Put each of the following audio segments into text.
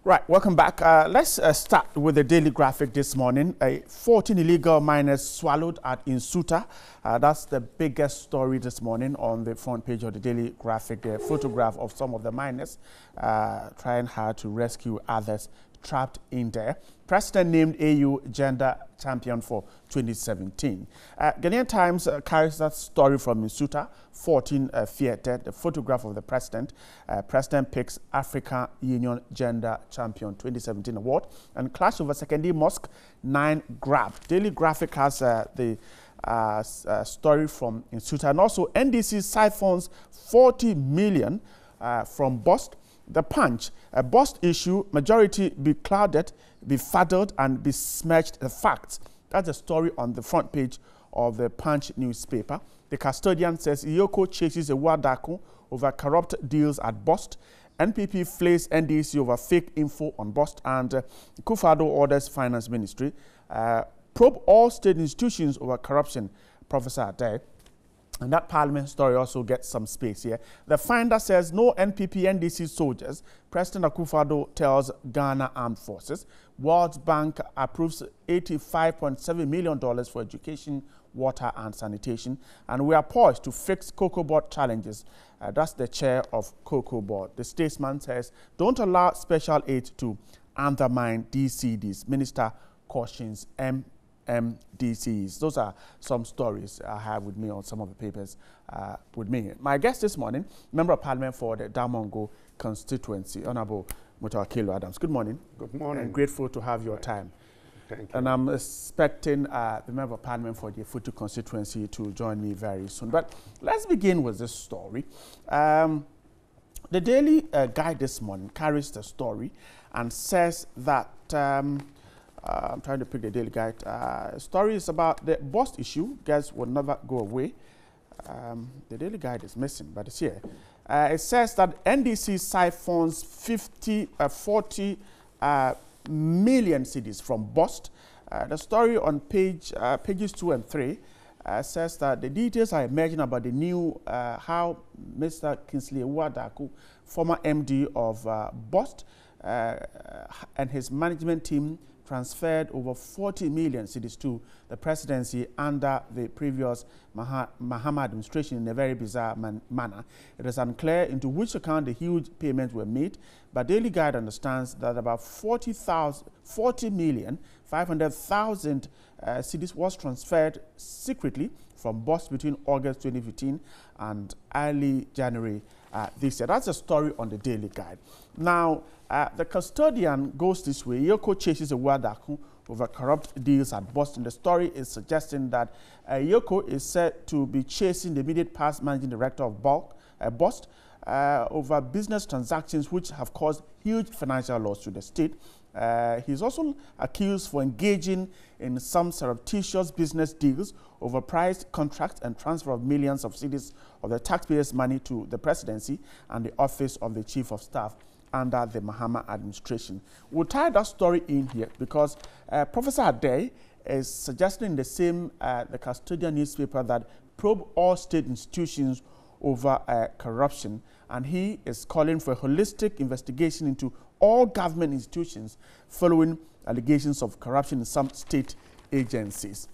Right, welcome back. Let's start with the Daily Graphic this morning. 14 illegal miners swallowed at Nsuta. That's the biggest story this morning on the front page of the Daily Graphic. A photograph of some of the miners trying hard to rescue others trapped in there. President named AU Gender Champion for 2017. Ghanaian Times carries that story from Nsuta. 14 feared dead. The photograph of the president. President picks African Union Gender Champion 2017 award. And clash over secondary mosque, 9 grabbed. Daily Graphic has the story from Nsuta. And also NDC siphons 40 million from bust. The Punch, a bust issue, majority be clouded, be fuddled, and besmirched the facts. That's the story on the front page of the Punch newspaper. The custodian says Yoko chases a Wadaku over corrupt deals at bust. NPP flays NDC over fake info on bust, and Kufado orders finance ministry. Probe all state institutions over corruption, Professor Adair. And that parliament story also gets some space here. The Finder says no NPP NDC soldiers. President Akufo-Addo tells Ghana Armed Forces. World Bank approves $85.7 million for education, water and sanitation. And we are poised to fix Cocoa Board challenges. That's the chair of Cocoa Board. The statesman says don't allow special aid to undermine DCDs. Minister cautions MDCs. Those are some stories I have with me on some of the papers with me. My guest this morning, Member of Parliament for the Damongo constituency, Honorable Mutawakil Adams. Good morning. Good morning. I'm grateful to have your time. Thank you. And I'm expecting the Member of Parliament for the Futu constituency to join me very soon. But let's begin with this story. The Daily Guide this morning carries the story and says that I'm trying to pick the Daily Guide. Story is about the bust issue. Guys will never go away. The Daily Guide is missing, but it's here. It says that NDC siphons 40 million cedis from bust. The story on pages 2 and 3 says that the details are emerging about the new how Mr. Kingsley Wadaku, former MD of bust, and his management team transferred over 40 million cedis to the presidency under the previous Mahama administration in a very bizarre manner. It is unclear into which account the huge payments were made, but Daily Guide understands that about 40,500,000 cedis was transferred secretly from bust between August 2015 and early January this year. That's a story on the Daily Guide. Now, the custodian goes this way. Yoko chases a Wadaku over corrupt deals at Boston. The story is suggesting that Yoko is said to be chasing the immediate past managing director of Boston over business transactions which have caused huge financial loss to the state. He's also accused for engaging in some surreptitious business deals, overpriced contracts, and transfer of millions of cedis of the taxpayers' money to the presidency and the office of the chief of staff under the Mahama administration. We'll tie that story in here because Professor Adair is suggesting in the same the custodian newspaper that probe all state institutions over corruption, and he is calling for a holistic investigation into all government institutions following allegations of corruption in some state agencies.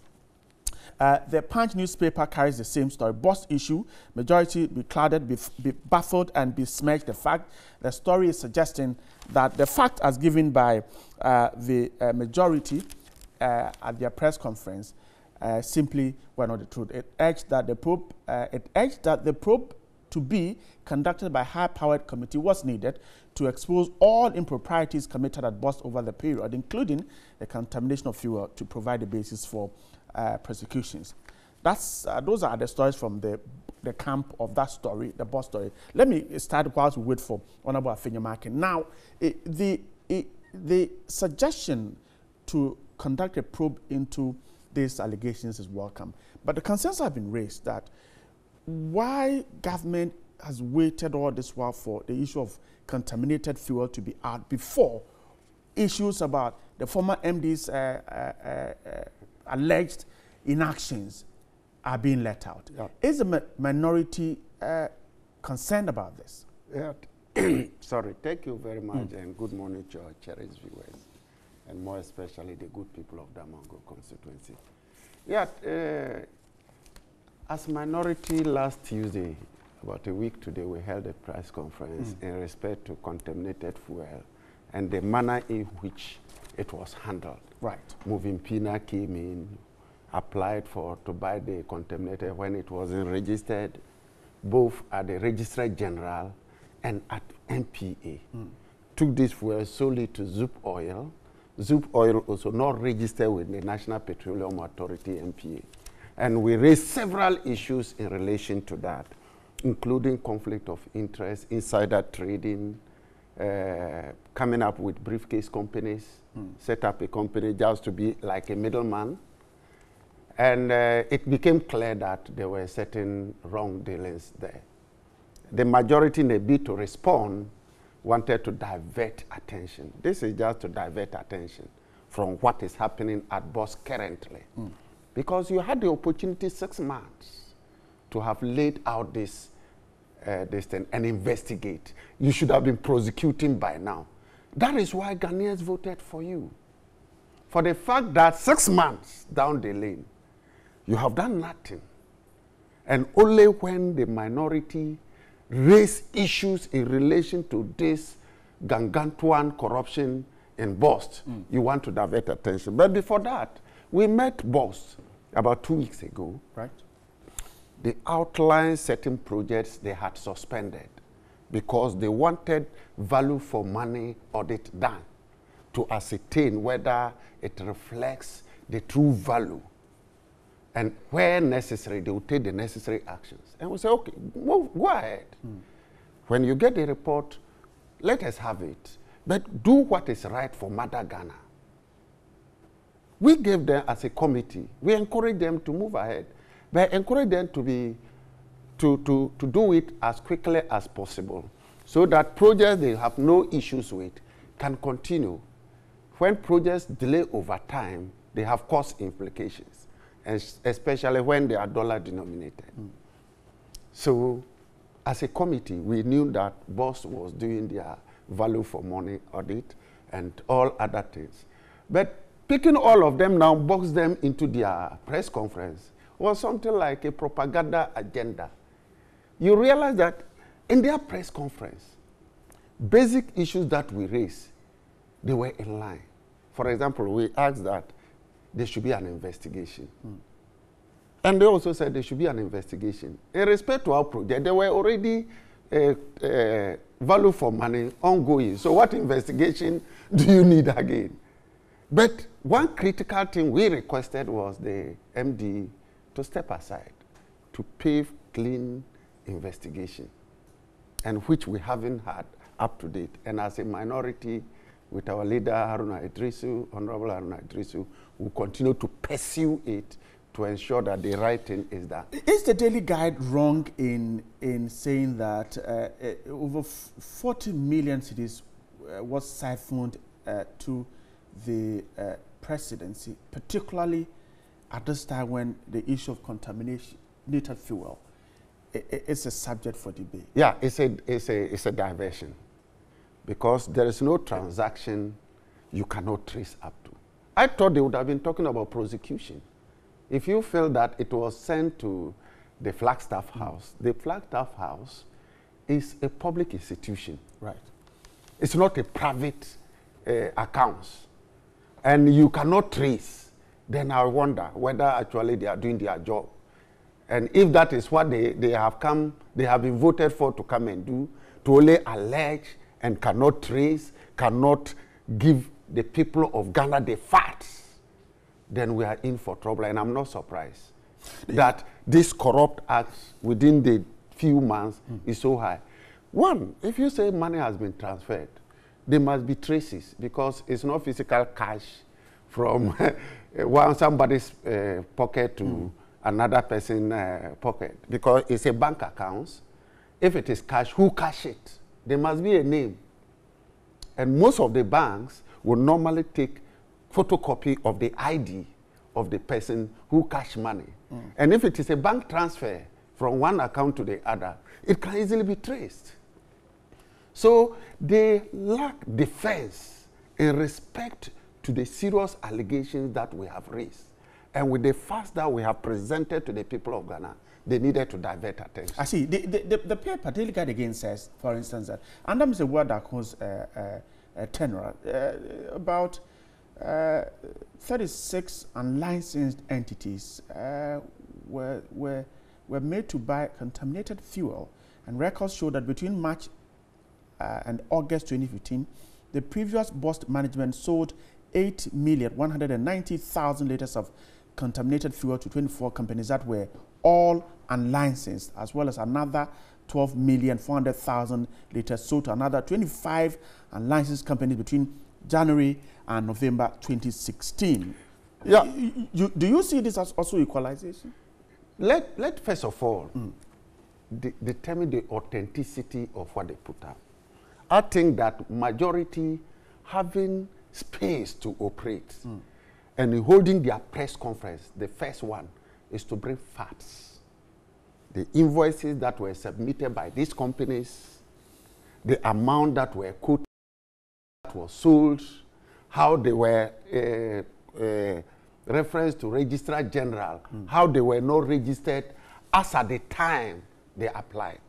The Punch newspaper carries the same story. Bust issue, majority be clouded, be baffled, and besmirched the fact. The story is suggesting that the fact as given by the majority at their press conference simply were not the truth. It urged that the probe to be conducted by a high-powered committee was needed to expose all improprieties committed at bust over the period, including the contamination of fuel, to provide the basis for prosecutions. Those are the stories from the camp of that story, the bust story. Let me start whilst we wait for Honorable Afinyamake. Now, the suggestion to conduct a probe into these allegations is welcome, but the concerns have been raised that why government has waited all this while for the issue of contaminated fuel to be out before issues about the former MD's alleged inactions are being let out. Yeah. Is the minority concerned about this? Yeah, Sorry, thank you very much, and good morning to our cherished viewers, and more especially the good people of Damongo constituency. Yeah, as minority last Tuesday, about a week today, we held a press conference in respect to contaminated fuel and the manner in which it was handled. Right. Moving Pina came in, applied to buy the contaminated when it wasn't registered, both at the Registrar General and at MPA. Took this fuel solely to Zoop Oil. Zoop Oil also not registered with the National Petroleum Authority, MPA. And we raised several issues in relation to that, including conflict of interest, insider trading, coming up with briefcase companies, set up a company just to be like a middleman. And it became clear that there were certain wrong dealings there. The majority, in a bid to respond, wanted to divert attention. This is just to divert attention from what is happening at BOS currently. Because you had the opportunity 6 months to have laid out this thing and investigate. You should have been prosecuting by now. That is why Ghanaians voted for you. For the fact that 6 months down the lane, you have done nothing. And only when the minority raise issues in relation to this gargantuan corruption in BOS, you want to divert attention. But before that, we met BOS about 2 weeks ago. Right. They outlined certain projects they had suspended because they wanted value for money audit done to ascertain whether it reflects the true value. And where necessary, they will take the necessary actions. And we say, okay, go ahead. When you get the report, let us have it. But do what is right for Mother Ghana. We gave them as a committee, we encourage them to move ahead, but encourage them to do it as quickly as possible so that projects they have no issues with can continue. When projects delay over time, they have cost implications, and especially when they are dollar denominated. So as a committee, we knew that BOS was doing their value for money audit and all other things. But picking all of them now, box them into their press conference was something like a propaganda agenda. You realize that in their press conference, basic issues that we raised, they were in line. For example, we asked that there should be an investigation. And they also said there should be an investigation. In respect to our project, there were already value for money ongoing. So what investigation do you need again? But one critical thing we requested was the MD to step aside, to pave clean investigation, and which we haven't had up to date. And as a minority, with our leader, Haruna Idrisu, Honorable Haruna Idrisu, we continue to pursue it to ensure that the right thing is done. Is the Daily Guide wrong in saying that over 40 million cedis was siphoned to the presidency, particularly at this time when the issue of contaminated fuel is a subject for debate? Yeah, it's a diversion, because there is no transaction you cannot trace up to. I thought they would have been talking about prosecution. If you feel that it was sent to the Flagstaff House, the Flagstaff House is a public institution. Right. It's not a private accounts. And you cannot trace. Then I wonder whether actually they are doing their job. And if that is what they have been voted for to come and do, to only allege and cannot trace, cannot give the people of Ghana the facts, then we are in for trouble. And I'm not surprised that this corrupt acts within the few months is so high. One, if you say money has been transferred, there must be traces, because it's not physical cash from somebody's pocket to another person's pocket, because it's a bank account. If it is cash, who cash it? There must be a name. And most of the banks will normally take photocopy of the ID of the person who cash money. And if it is a bank transfer from one account to the other, it can easily be traced. So they lack defense in respect to the serious allegations that we have raised. And with the facts that we have presented to the people of Ghana, they needed to divert attention. I see. The paper, Daily Guide again says, for instance, that under Mr. Wadako's tenure, about 36 unlicensed entities were made to buy contaminated fuel, and records show that between March and August 2015, the previous Bost management sold 8,190,000 liters of contaminated fuel to 24 companies that were all unlicensed, as well as another 12,400,000 liters sold to another 25 unlicensed companies between January and November 2016. Yeah. Do you see this as also equalization? Let first of all determine the authenticity of what they put up. I think that majority having space to operate and holding their press conference, the first one is to bring facts. The invoices that were submitted by these companies, the amount that were quoted, that was sold, how they were referenced to Registrar General, how they were not registered as at the time they applied.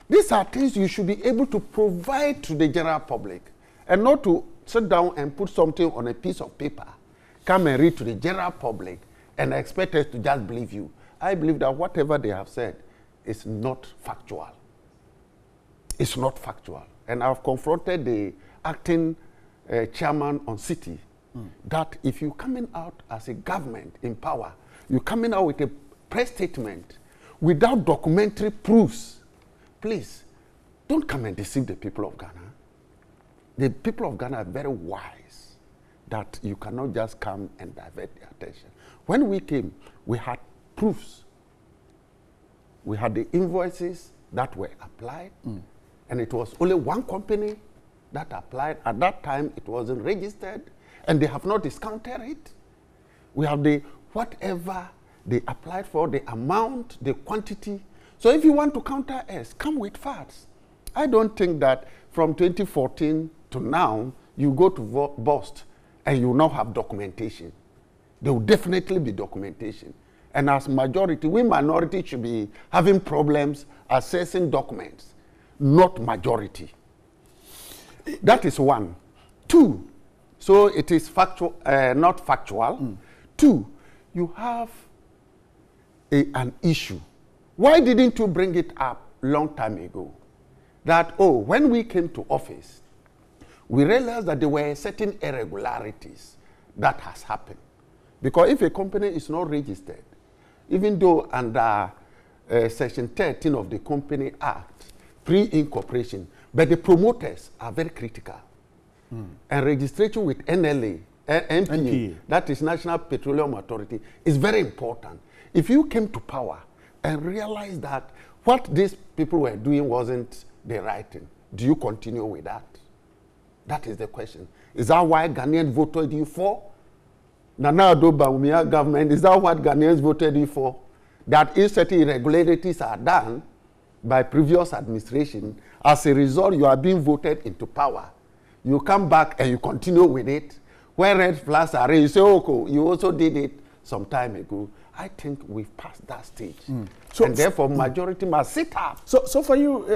These are things you should be able to provide to the general public, and not to sit down and put something on a piece of paper, come and read to the general public, and expect us to just believe you. I believe that whatever they have said is not factual. It's not factual. And I've confronted the acting chairman on City that if you're coming out as a government in power, you're coming out with a press statement without documentary proofs, please, don't come and deceive the people of Ghana. The people of Ghana are very wise that you cannot just come and divert their attention. When we came, we had proofs. We had the invoices that were applied, and it was only one company that applied. At that time, it wasn't registered, and they have not discounted it. We have the whatever they applied for, the amount, the quantity. So if you want to counter us, come with facts. I don't think that from 2014 to now, you go to Bost and you now have documentation. There will definitely be documentation. And as majority, we minority should be having problems assessing documents, not majority. That is one. Two, so it is factual, not factual. Two, you have an issue. Why didn't you bring it up long time ago? That, oh, when we came to office, we realized that there were certain irregularities that has happened. Because if a company is not registered, even though under Section 13 of the Company Act, pre-incorporation, but the promoters are very critical. And registration with NLA, NPA, that is National Petroleum Authority, is very important. If you came to power and realized that what these people were doing wasn't the right thing, do you continue with that? That is the question. Is that why Ghanaians voted you for? Nana Addo Bawumia government, is that what Ghanaians voted you for? That if certain irregularities are done by previous administration, as a result, you are being voted into power. You come back and you continue with it. When red flags are raised, you say, okay, you also did it some time ago. I think we've passed that stage. So, and therefore, majority must sit up. So for you,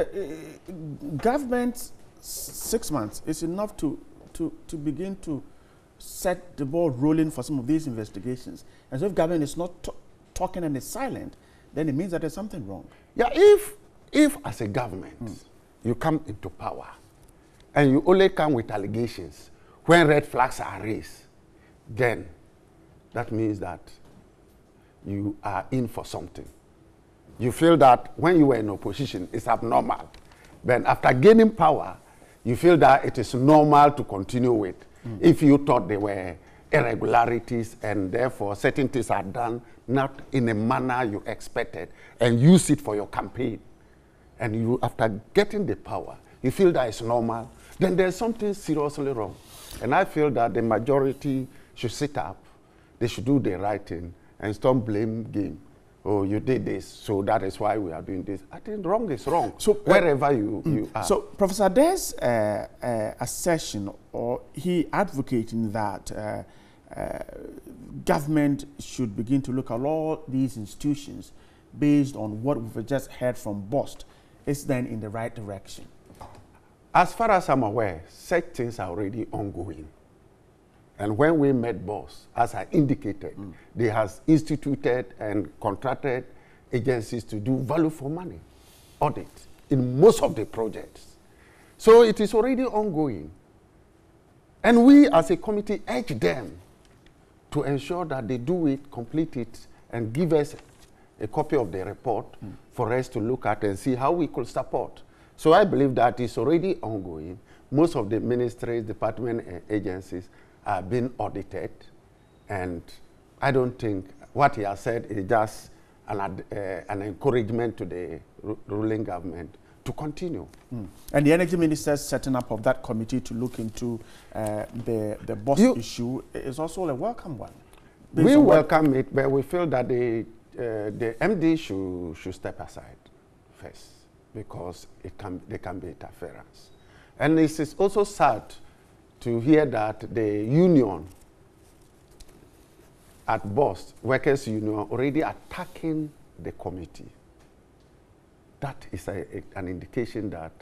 government 6 months is enough to begin to set the ball rolling for some of these investigations. And so if government is not talking and is silent, then it means that there's something wrong. Yeah, if as a government, you come into power and you only come with allegations when red flags are raised, then that means that you are in for something. You feel that when you were in opposition, it's abnormal. Then after gaining power, you feel that it is normal to continue with. If you thought there were irregularities and therefore certain things are done not in a manner you expected and use it for your campaign, and you, after getting the power, you feel that it's normal, then there's something seriously wrong. And I feel that the majority should sit up, they should do the right thing and stop blame game oh, you did this, so that is why we are doing this. I think wrong is wrong. So wherever you are. So, Professor, there's a session, or he advocating that government should begin to look at all these institutions based on what we've just heard from BOST. Is then in the right direction? As far as I'm aware, such things are already ongoing. And when we met BOST, as I indicated, they has instituted and contracted agencies to do value for money audit in most of the projects. So it is already ongoing. And we as a committee urge them to ensure that they do it, complete it, and give us a copy of the report for us to look at and see how we could support. So I believe that it's already ongoing. Most of the ministries, departments, and agencies are being audited, and I don't think what he has said is just an encouragement to the ruling government to continue. And the energy minister setting up of that committee to look into the BOST issue is also a welcome one. We welcome it, but we feel that the MD should step aside first, because there can be interference. And it is also sad to hear that the union at BOST, Workers' Union, already attacking the committee. That is an indication that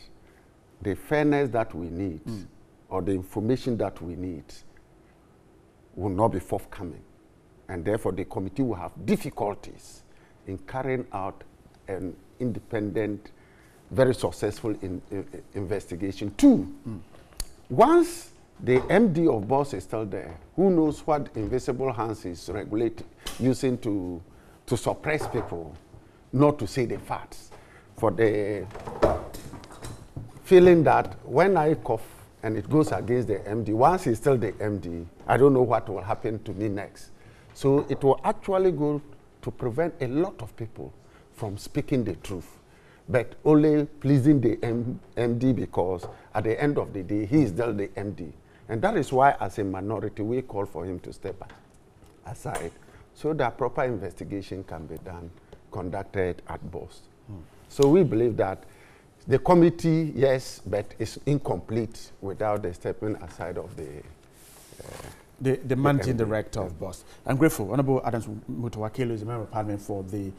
the fairness that we need or the information that we need will not be forthcoming. And therefore, the committee will have difficulties in carrying out an independent, very successful investigation. Two, once the MD of BOST is still there, who knows what invisible hands is using to suppress people, not to say the facts, for the feeling that when I cough and it goes against the MD, once he's still the MD, I don't know what will happen to me next. So it will actually go to prevent a lot of people from speaking the truth, but only pleasing the MD, because at the end of the day, he is still the MD. And that is why, as a minority, we call for him to step aside so that proper investigation can be conducted at BOST. So we believe that the committee, yes, but it's incomplete without the stepping aside of the managing director of BOST. I'm grateful. Honorable Adams Mutawakilo is a member of parliament for the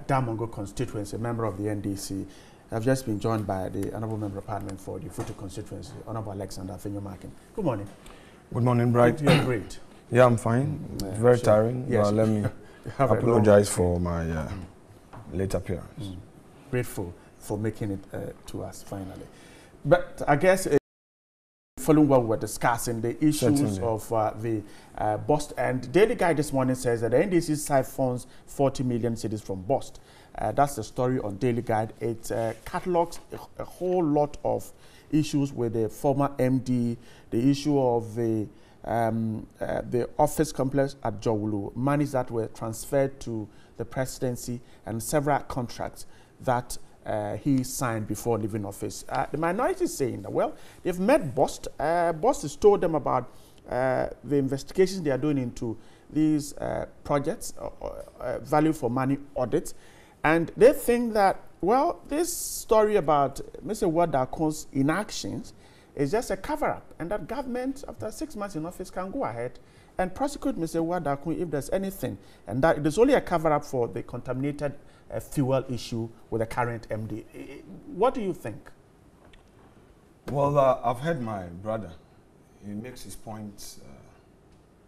Damongo constituency, a member of the NDC. I've just been joined by the honorable member of parliament for the Futu constituency, Honorable Alexander Fenyo-Markin. Good morning. Good morning, Bright. You're great. Yeah, I'm fine. It's very tiring. Yes. Let me apologize for my late appearance. Grateful for making it to us finally. But I guess following what we're discussing, the issues of the BOST, and Daily Guide this morning says that the NDC siphons 40 million cedis from BOST. That's the story on Daily Guide. It catalogs a whole lot of issues with the former MD, the issue of the office complex at Jowulu, monies that were transferred to the presidency, and several contracts that he signed before leaving office. The minority is saying that, well, they've met BOST. BOST has told them about the investigations they are doing into these projects, value for money audits. And they think that, well, this story about Mr. Wadakon's inactions is just a cover-up, and that government, after 6 months in office, can go ahead and prosecute Mr. Wadakun if there's anything. And that there's only a cover-up for the contaminated fuel issue with the current MD. What do you think? Well, I've heard my brother. He makes his points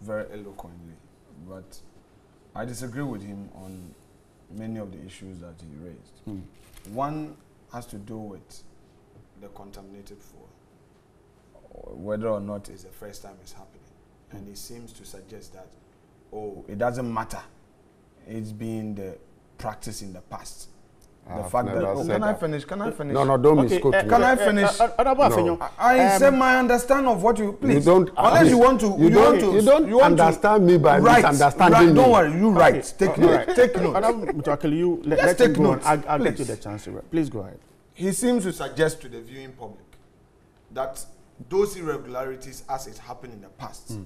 very eloquently, but I disagree with him on many of the issues that he raised. One has to do with the contaminated fuel, whether or not it's the first time it's happening. And he seems to suggest that, oh, it doesn't matter. It's been the practice in the past. The fact that, can I finish? Can I finish? No, don't misquote me. Can I finish? No. I said my understanding of what you, please. You don't, unless you want to, you don't understand me by misunderstanding me. Don't worry, you right. Take note. Take note. Let's take note. I'll get you the chance to write. Please go ahead. He seems to suggest to the viewing public that those irregularities as it happened in the past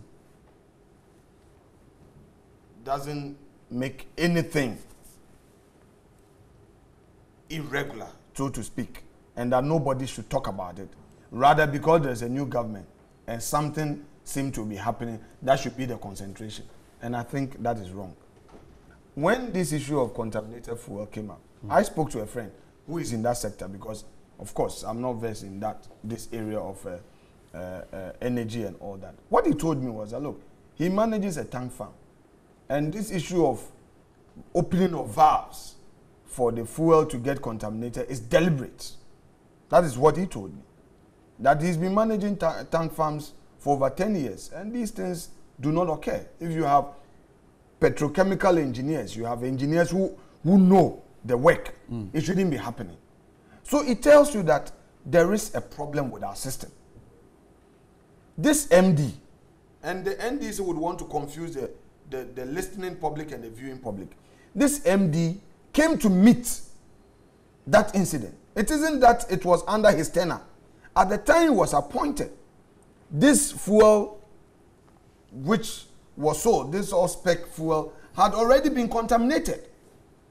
doesn't make anything irregular, so to speak, and that nobody should talk about it. Rather, because there's a new government and something seems to be happening, that should be the concentration. And I think that is wrong. When this issue of contaminated fuel came up, I spoke to a friend who is in that sector because, of course, I'm not versed in this area of energy and all that. What he told me was that, look, he manages a tank farm. And this issue of opening of valves for the fuel to get contaminated is deliberate. That is what he told me. That he's been managing tank farms for over 10 years. And these things do not occur. If you have petrochemical engineers, you have engineers who know the work, it shouldn't be happening. So it tells you that there is a problem with our system. This MD, and the NDs would want to confuse the listening public and the viewing public. This MD came to meet that incident. It isn't that it was under his tenure. At the time he was appointed, this fuel which was sold, this all-spec fuel, had already been contaminated.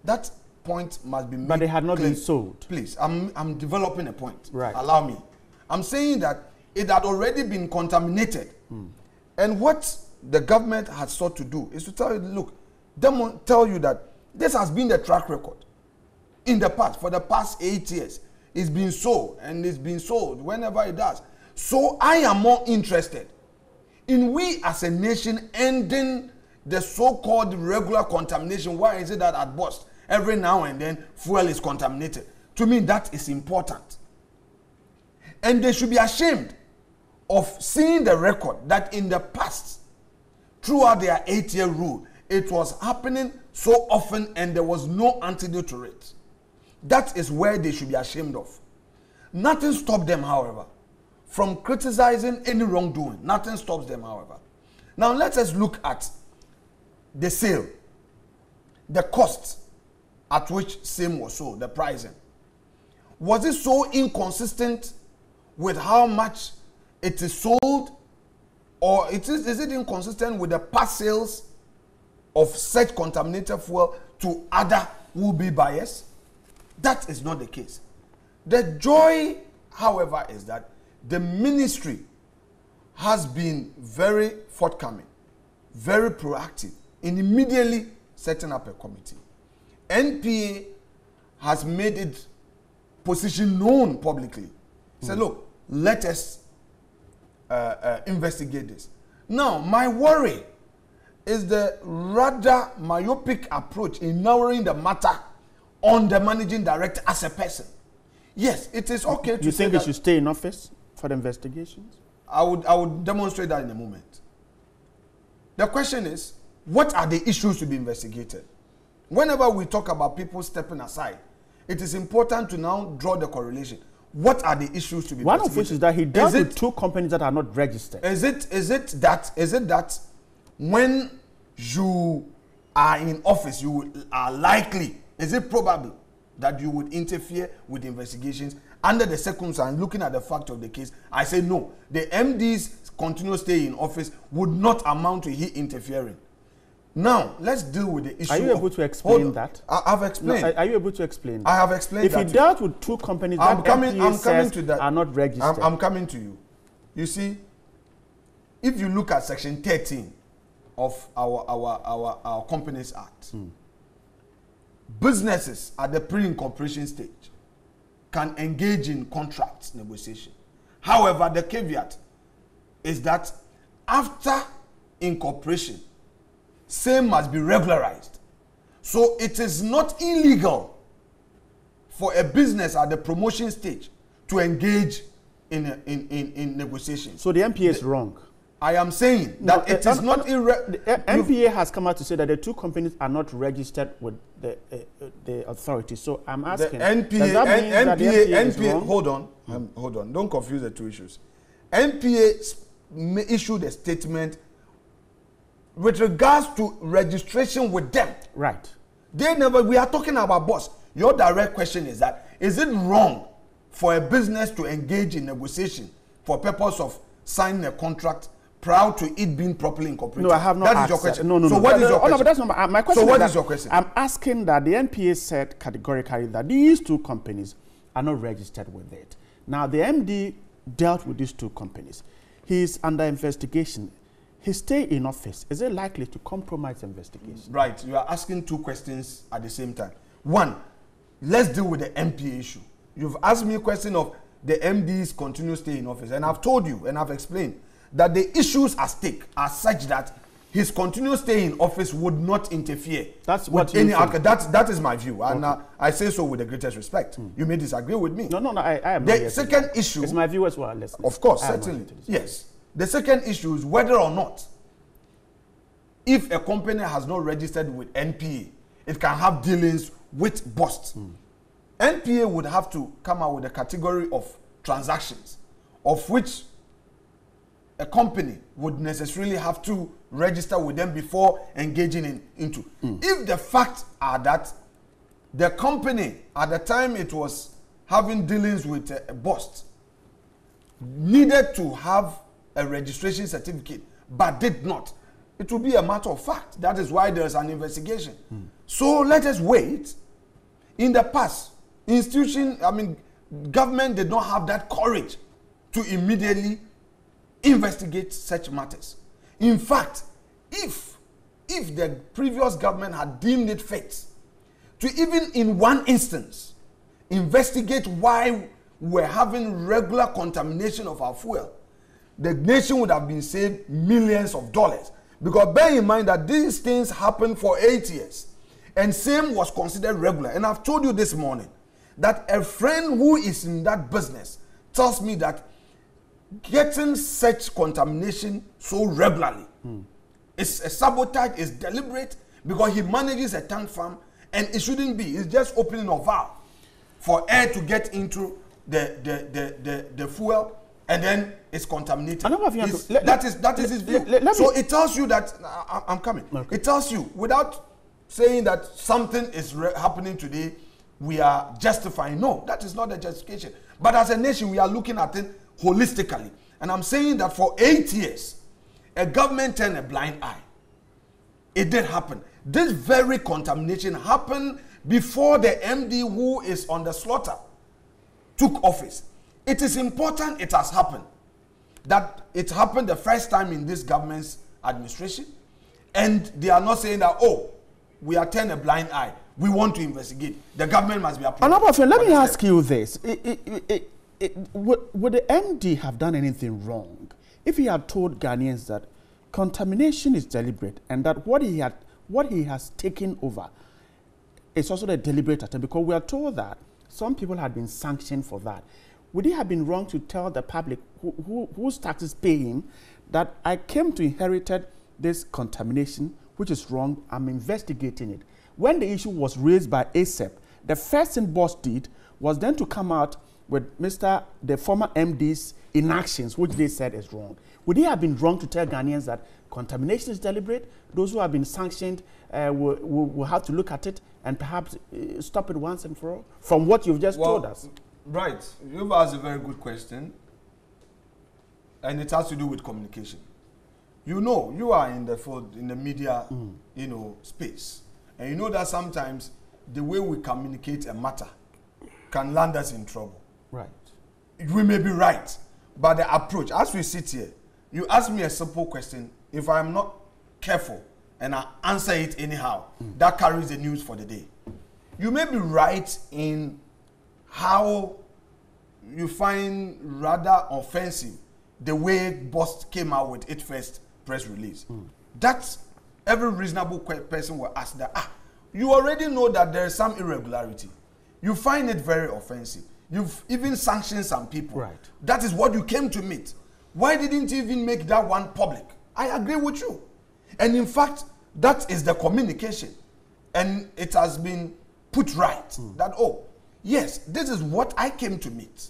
That point must be made. But it had not clear. been sold. Please, I'm developing a point. Right. Allow me. I'm saying that it had already been contaminated. And what the government has sought to do is to tell you, look, tell you that this has been the track record. In the past, for the past 8 years, it's been sold, and it's been sold whenever it does. So I am more interested in we as a nation ending the so-called regular contamination. Why is it that at Bost, every now and then, fuel is contaminated? To me, that is important. And they should be ashamed of seeing the record that in the past, throughout their 8-year rule, it was happening so often and there was no antidote to it. That is where they should be ashamed of. Nothing stopped them, however, from criticizing any wrongdoing. Nothing stops them, however. Now let us look at the sale, the cost at which same was sold, the pricing. Was it so inconsistent with how much it is sold, or is it inconsistent with the past sales of such contaminated fuel to other would-be buyers? That is not the case. The joy, however, is that the ministry has been very forthcoming, very proactive in immediately setting up a committee. NPA has made its position known publicly. Said, look, let us investigate this. Now, my worry is the rather myopic approach in narrowing the matter on the managing director as a person. Yes, it is okay to You say think that he should stay in office for the investigations? I would demonstrate that in a moment. The question is, what are the issues to be investigated? Whenever we talk about people stepping aside, it is important to now draw the correlation. What are the issues to be investigated? One of which is that he dealt with 2 companies that are not registered. Is it that when you are in office, you are likely, is it probable that you would interfere with investigations under the circumstances? Looking at the fact of the case, I say no. The MD's continuous stay in office would not amount to he interfering. Now, let's deal with the issue. Are you able to explain that? I've explained. No, are you able to explain that? I have explained that. If he dealt with 2 companies that MPA says are not registered. I'm coming to you. You see, if you look at Section 13 of our Companies Act, businesses at the pre-incorporation stage can engage in contract negotiation. However, the caveat is that after incorporation, same must be regularized. So it is not illegal for a business at the promotion stage to engage in negotiations. So the MPA is wrong. I am saying that it is not MPA has come out to say that the 2 companies are not registered with the authority. So I'm asking, the NPA, does that mean that the MPA is wrong? hold on, don't confuse the 2 issues. NPA issued a statement with regards to registration with them. Right. We are talking about boss. Your direct question is that, is it wrong for a business to engage in negotiation for purpose of signing a contract proud to it being properly incorporated? No, I have not That asked is your question. No, no, so no. what is your question? No, but that's not my question. So what is is your question? I'm asking that the NPA said categorically that these two companies are not registered with it. Now, the MD dealt with these two companies. He is under investigation. His stay in office, is it likely to compromise investigation? Right. You are asking two questions at the same time. One, let's deal with the MPA issue. You've asked me a question of the MD's continuous stay in office, and I've told you and I've explained that the issues at stake are such that his continuous stay in office would not interfere. That's with what you any think. That is my view, and Okay. I say so with the greatest respect. You may disagree with me. No, I am. The second issue, it's my viewers who are listening. of course, I am certainly, not into this. yes. The second issue is whether or not, if a company has not registered with NPA, it can have dealings with busts. NPA would have to come out with a category of transactions of which a company would necessarily have to register with them before engaging into. If the facts are that the company, at the time it was having dealings with a bust, needed to have a registration certificate but did not, it will be a matter of fact. That is why there is an investigation. So let us wait. In the past, government did not have that courage to immediately investigate such matters. In fact, if the previous government had deemed it fit to even in one instance investigate why we're having regular contamination of our fuel, the nation would have been saved millions of dollars. Because bear in mind that these things happened for 8 years and same was considered regular. And I've told you this morning that a friend who is in that business tells me that getting such contamination so regularly is a sabotage, is deliberate, because he manages a tank farm and it shouldn't be. It's just opening a valve for air to get into the fuel, and then it's contaminated. That is his view. So it tells you that I'm coming. Okay. It tells you, without saying that something is happening today, we are justifying. No, that is not a justification. But as a nation, we are looking at it holistically. And I'm saying that for 8 years, a government turned a blind eye. It did happen. This very contamination happened before the MD who is on the slaughter took office. It is important it has happened. That it happened the first time in this government's administration. And they are not saying that, oh, we are turning a blind eye. We want to investigate. The government must be approved. Let me ask you this. Would the MD have done anything wrong if he had told Ghanaians that contamination is deliberate and that what he has taken over is also a deliberate attempt? Because we are told that some people had been sanctioned for that. Would it have been wrong to tell the public whose taxes pay him that I came to inherit this contamination, which is wrong, I'm investigating it? When the issue was raised by ASEP, the first thing Boss did was then to come out with the former MD's inactions, which they said is wrong. Would it have been wrong to tell Ghanaians that contamination is deliberate? Those who have been sanctioned will have to look at it and perhaps stop it once and for all, from what you've just told us? Right. You've asked a very good question, and it has to do with communication. You know, you are in the field, in the media, space, and you know that sometimes the way we communicate a matter can land us in trouble. Right. We may be right, but the approach, as we sit here, you ask me a simple question. If I am not careful and I answer it anyhow, that carries the news for the day. You may be right in how you find rather offensive the way Boss came out with its first press release. That's every reasonable person will ask that. You already know that there is some irregularity. You find it very offensive. You've even sanctioned some people. Right. That is what you came to meet. Why didn't you even make that one public? I agree with you. And in fact, that is the communication. And it has been put right that, oh, yes, this is what I came to meet.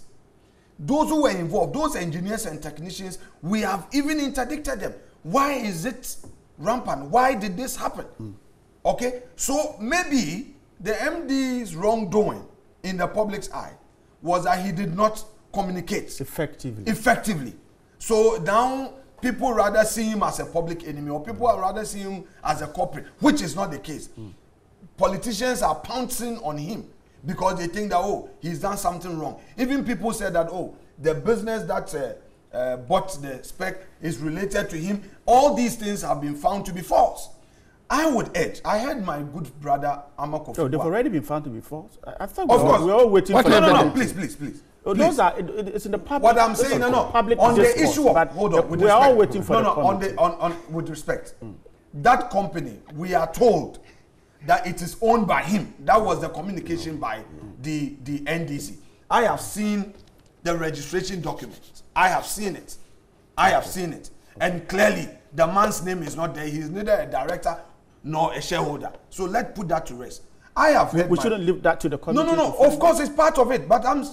Those who were involved, those engineers and technicians, we have even interdicted them. Why is it rampant? Why did this happen? Okay, so maybe the MD's wrongdoing in the public's eye was that he did not communicate effectively. So now people rather see him as a public enemy, or people rather see him as a corporate, which is not the case. Politicians are pouncing on him because they think that, oh, he's done something wrong. Even people said that, oh, the business that bought the spec is related to him. All these things have been found to be false. I would edge. I heard my good brother Amako. So they've already been found to be false. I thought we're all waiting for no, please. Those are it's in the public. What I'm saying, public on the issue of hold on, we're all waiting for with respect. That company, we are told that it is owned by him. That was the communication by the NDC. I have seen the registration documents. I have seen it. And clearly, the man's name is not there. He is neither a director nor a shareholder. So let's put that to rest. I have heard we shouldn't leave that to the committee. No. Of course, it's part of it. But I'm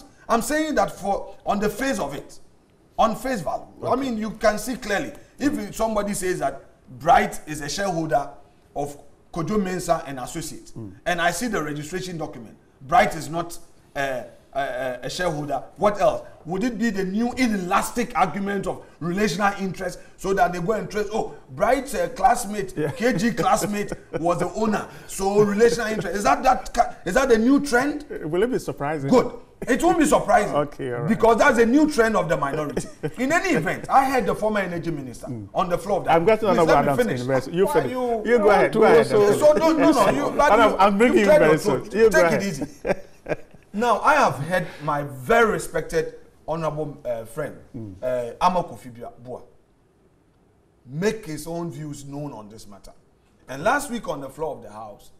saying that on the face of it, on face value. Okay. I mean, you can see clearly. If somebody says that Bright is a shareholder of Kojo Mensah and Associates, and I see the registration document, Bright is not a shareholder, what else? Would it be the new inelastic argument of relational interest so that they go and trace, oh, Bright's classmate, KG classmate was the owner, so relational interest. Is that the new trend? Will it be surprising? Good. It won't be surprising. Okay, all right. Because that's a new trend of the minority. In any event, I heard the former energy minister on the floor of that. I'm going to let me finish. You finish. You go ahead. Go ahead. So no. I'm bringing you very soon. Take it easy. Now, I have heard my very respected, honorable friend, Amako Fibua, make his own views known on this matter. And last week on the floor of the House,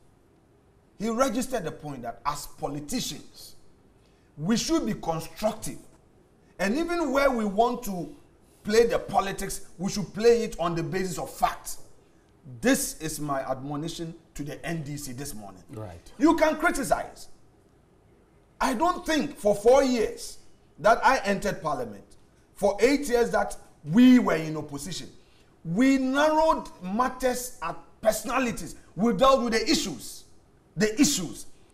he registered the point that as politicians, we should be constructive. And even where we want to play the politics, we should play it on the basis of facts. This is my admonition to the NDC this morning. Right. You can criticize. I don't think for 4 years that I entered parliament, for 8 years that we were in opposition, we narrowed matters at personalities. We dealt with the issues.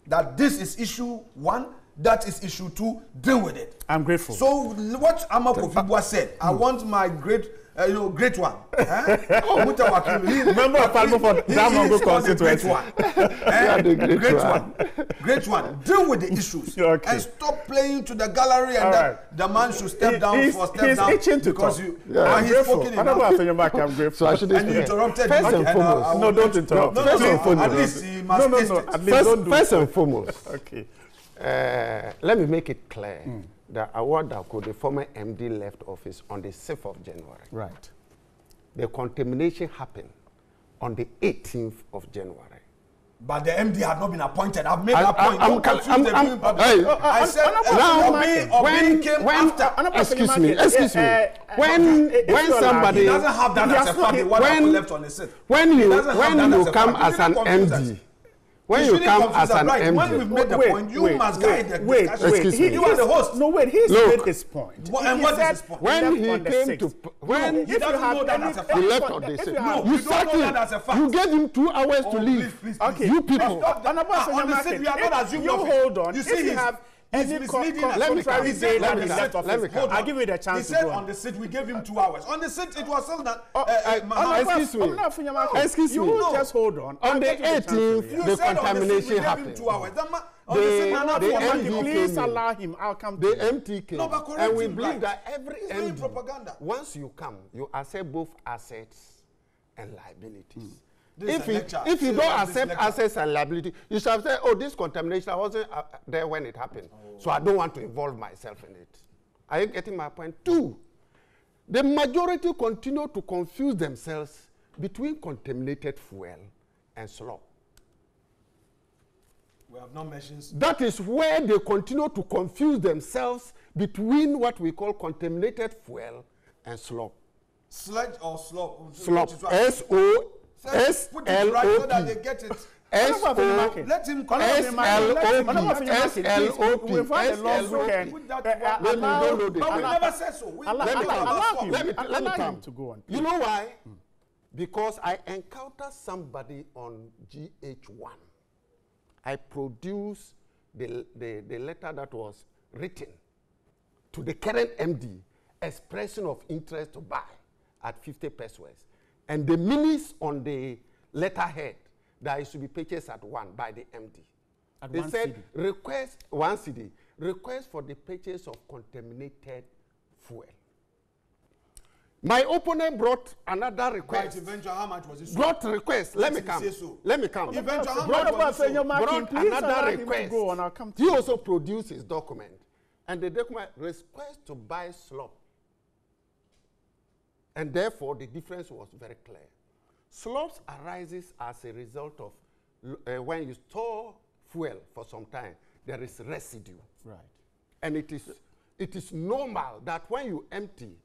That this is issue 1, that is issue 2, deal with it. I'm grateful. So what Amako Fibua said, I want my great one. Member of Parliament for Damongo constituency. Great one. Deal with the issues. Okay. And stop playing to the gallery and the man should step down. He's itching to because talk. he's spoken enough. I'm grateful. So I should and you interrupted me. First and foremost. No, don't interrupt. First and foremost. At least he must taste it. First and foremost. Okay. Let me make it clear that Awad Dako, the former MD, left office on the 6th of January. Right. The contamination happened on the 18th of January. But the MD had not been appointed. I've made that point. I said Obin came after. Excuse me. When somebody he doesn't have that as a family. What left on the set? When you come as an MD. When you come as an MD, when we've made the point, you must guide the discussion. Excuse me. You are the host. No, wait, he's made his point. And what is his point? When he came to, when he doesn't know that as a fact. he left on the set, you sacked him. You gave him 2 hours to leave. Please. Okay. You people. On the set, we are not assuming. You hold on. You see, I'll give you the chance. He said on the sit we gave him 2 hours. On the sit it was still that. Excuse me. You just hold on. On the 18th, the contamination happened. The MD please allow him. I'll come. The MT came, and we believe that every MD, propaganda. Once you come, you accept both assets and liabilities. If you don't accept assets and liability, you shall say, oh, this contamination, I wasn't there when it happened, so I don't want to involve myself in it. Are you getting my point? 2, the majority continue to confuse themselves between contaminated fuel and slop. We have no mentions. That is where they continue to confuse themselves between what we call contaminated fuel and slop. Sludge or slop? Slop. S-O-S-L-O-P. Put it right so that they get it. S-O-S-L-O-P. Let him come. S-L-O-P. But we never said so. Let him to go on. You know why? Because I encountered somebody on GH1. I produced the letter that was written to the current MD, expression of interest to buy. at 50 pesos. And the minutes on the letterhead that it should be purchased at 1 by the MD. At they 1 said, cedi. request 1 cedi, request for the purchase of contaminated fuel. My opponent brought another request. Right, eventually, how much was it? Brought request. Let me come. So. Let me come. Eventually, how Brought, much was it? brought another request. Go on, I'll come to He you. also produced his document. And the document request to buy slop. And therefore, the difference was very clear. Slops arises as a result of when you store fuel for some time, there is residue. Right. And it is normal that when you emptying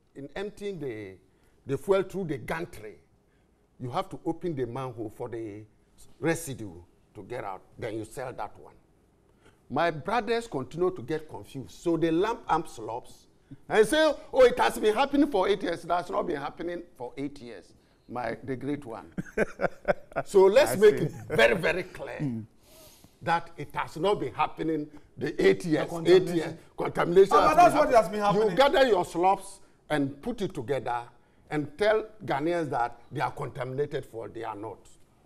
the fuel through the gantry, you have to open the manhole for the residue to get out. Then you sell that one. My brothers continue to get confused. So they lump up slops and say, oh, it has been happening for 8 years. That's not been happening for 8 years. The great one. So let's make it very, very clear that it has not been happening the 8 years. 8 years. Contamination. Oh, but that's what has been happening. You gather your slops and put it together and tell Ghanaians that they are contaminated for they are not.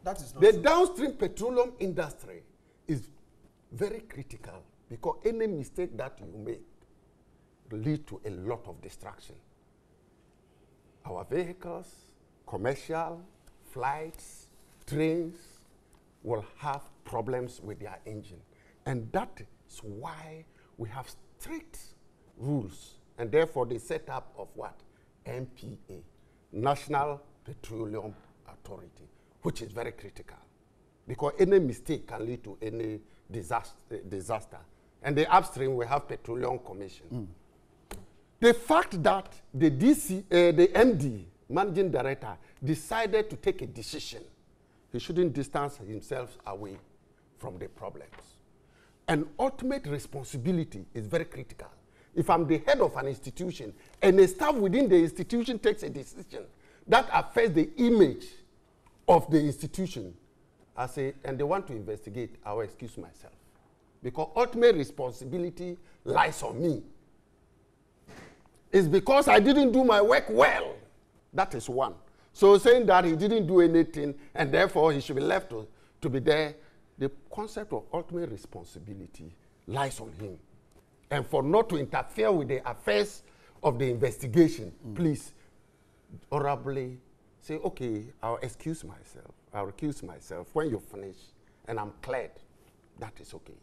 That is not the true. Downstream petroleum industry is very critical because any mistake that you make lead to a lot of destruction. Our vehicles, commercial, flights, trains will have problems with their engine. And that is why we have strict rules. And therefore the setup of what? NPA, National Petroleum Authority, which is very critical. Because any mistake can lead to any disaster. And the upstream, we have Petroleum Commission. The fact that the MD, Managing Director, decided to take a decision, he shouldn't distance himself away from the problems. And ultimate responsibility is very critical. If I'm the head of an institution and the staff within the institution takes a decision that affects the image of the institution, I say, and they want to investigate, I will excuse myself. Because ultimate responsibility lies on me. It's because I didn't do my work well. That is one. So saying that he didn't do anything and therefore he should be left to be there, the concept of ultimate responsibility lies on him. And for not to interfere with the affairs of the investigation, please honorably say, okay, I'll excuse myself. I'll recuse myself when you finish and I'm cleared. That is okay.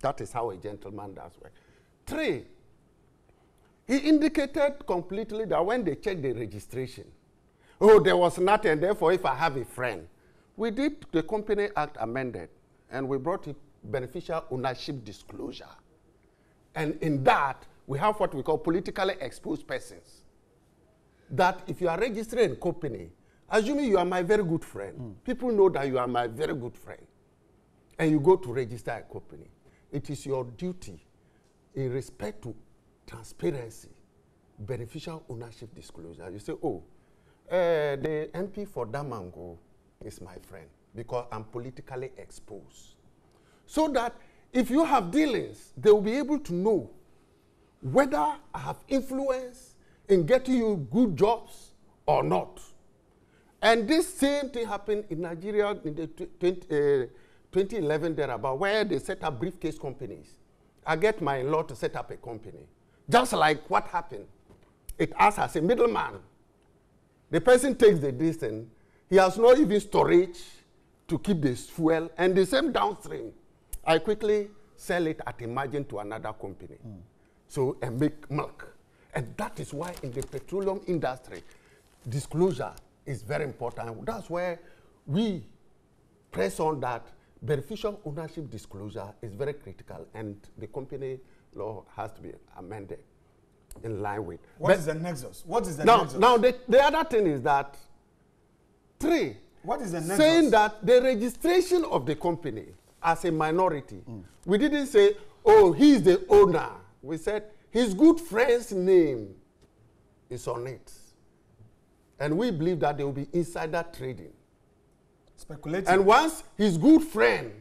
That is how a gentleman does work. 3, he indicated completely that when they checked the registration, oh, there was nothing, and therefore if I have a friend, we did the Company Act amended, and we brought it beneficial ownership disclosure. And in that, we have what we call politically exposed persons. That if you are registering a company, assuming you are my very good friend, people know that you are my very good friend, and you go to register a company, it is your duty in respect to transparency, beneficial ownership disclosure. You say, oh, the MP for Damango is my friend because I'm politically exposed. So that if you have dealings, they will be able to know whether I have influence in getting you good jobs or not. And this same thing happened in Nigeria in the 2011 thereabout, where they set up briefcase companies. I get my in-law to set up a company. Just like what happened. It acts as a middleman. The person takes the distance. He has no even storage to keep the fuel. And the same downstream, I quickly sell it at a margin to another company. So, and make milk. And that is why in the petroleum industry, disclosure is very important. That's where we press on that beneficial ownership disclosure is very critical, and the company law has to be amended in line with. What is the nexus? What is the nexus? Now the other thing is that 3, what is the nexus? saying that the registration of the company as a minority, we didn't say, oh, he's the owner. We said his good friend's name is on it. And we believe that there will be insider trading. Speculating. And once his good friend,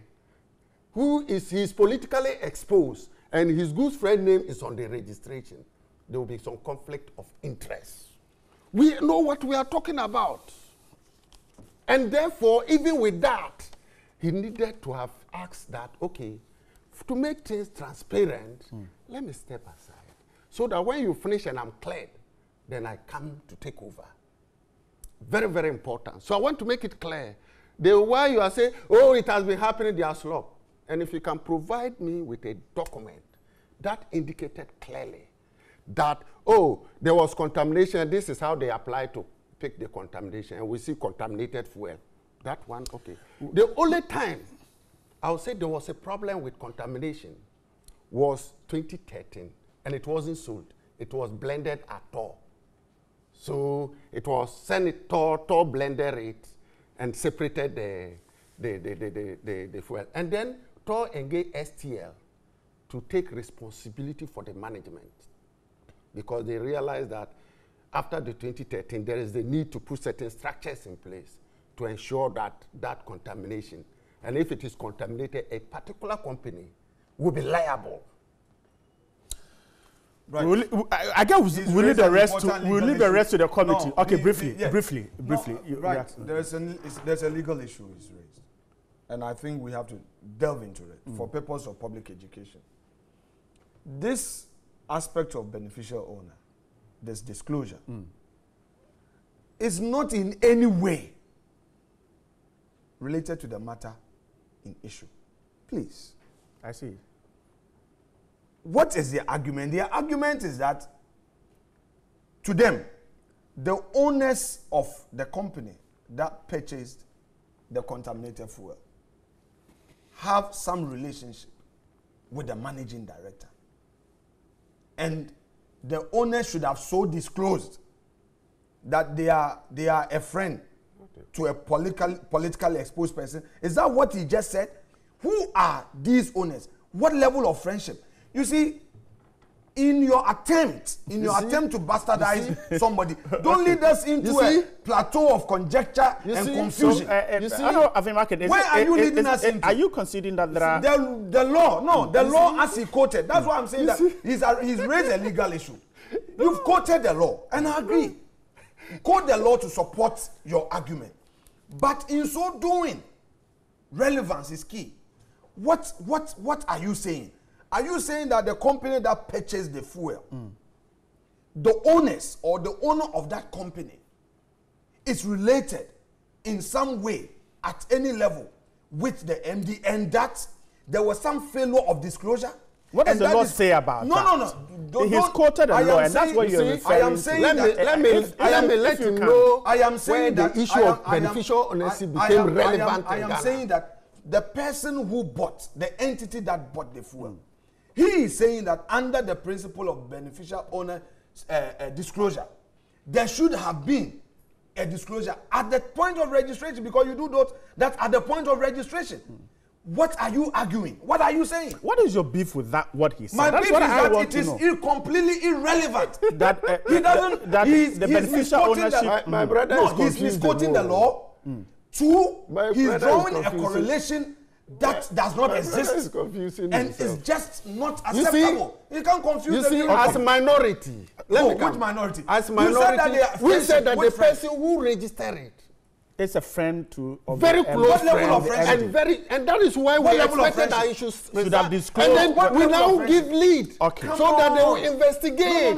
who is he's politically exposed, and his good friend name is on the registration, there will be some conflict of interest. We know what we are talking about. And therefore, even with that, he needed to have asked that, okay, to make things transparent, let me step aside. So that when you finish and I'm cleared, then I come to take over. Very, very important. So I want to make it clear. Why you are saying, oh, it has been happening, they are slow. And if you can provide me with a document that indicated clearly that, oh, there was contamination, this is how they apply to pick the contamination, and we see contaminated fuel. That one, okay. The only time I would say there was a problem with contamination was 2013, and it wasn't sold. It was blended at all. So it was Senator blended it and separated the fuel. And then Tor engaged STL to take responsibility for the management, because they realized that after the 2013, there is the need to put certain structures in place to ensure that contamination. And if it is contaminated, a particular company will be liable. Right. I guess we'll leave the rest to the committee. No, okay, briefly. Right. There's a legal issue is raised, and I think we have to delve into it for purpose of public education. This aspect of beneficial owner, this disclosure, is not in any way related to the matter in issue. Please. I see. What is the argument? The argument is that to them, the owners of the company that purchased the contaminated fuel have some relationship with the managing director. And the owners should have so disclosed that they are a friend to a politically exposed person. Is that what he just said? Who are these owners? What level of friendship? You see, in your attempt to bastardize somebody, don't lead us into a plateau of conjecture and confusion. Where are you leading us into? Are you conceding that there are... The law, no, the law as he quoted. That's why I'm saying that he's raised a legal issue. You've quoted the law, and I agree. Quote the law to support your argument. But in so doing, relevance is key. What are you saying? Are you saying that the company that purchased the fuel, the owners or the owner of that company is related in some way at any level with the MD, and that there was some failure of disclosure? What does the law say about that? No. He's quoted a law, and that's what you're referring to. I am saying let me let you know where the issue of beneficial ownership became relevant. I am saying that the person who bought, the entity that bought the fuel, he is saying that under the principle of beneficial owner disclosure, there should have been a disclosure at the point of registration, because you do that at the point of registration. What are you arguing? What are you saying? What is your beef with that? What he said? My beef is that it is completely irrelevant. That he doesn't. That the beneficial ownership. My brother is confused. He's misquoting the law. He's drawing a correlation that does not exist, and is just not acceptable. You can't confuse them. As a minority. Which minority? As minority, we said that the person who registered it is a friend to very close friend, and that is why we expected that it should have disclosed. And then we now give lead so that they will investigate.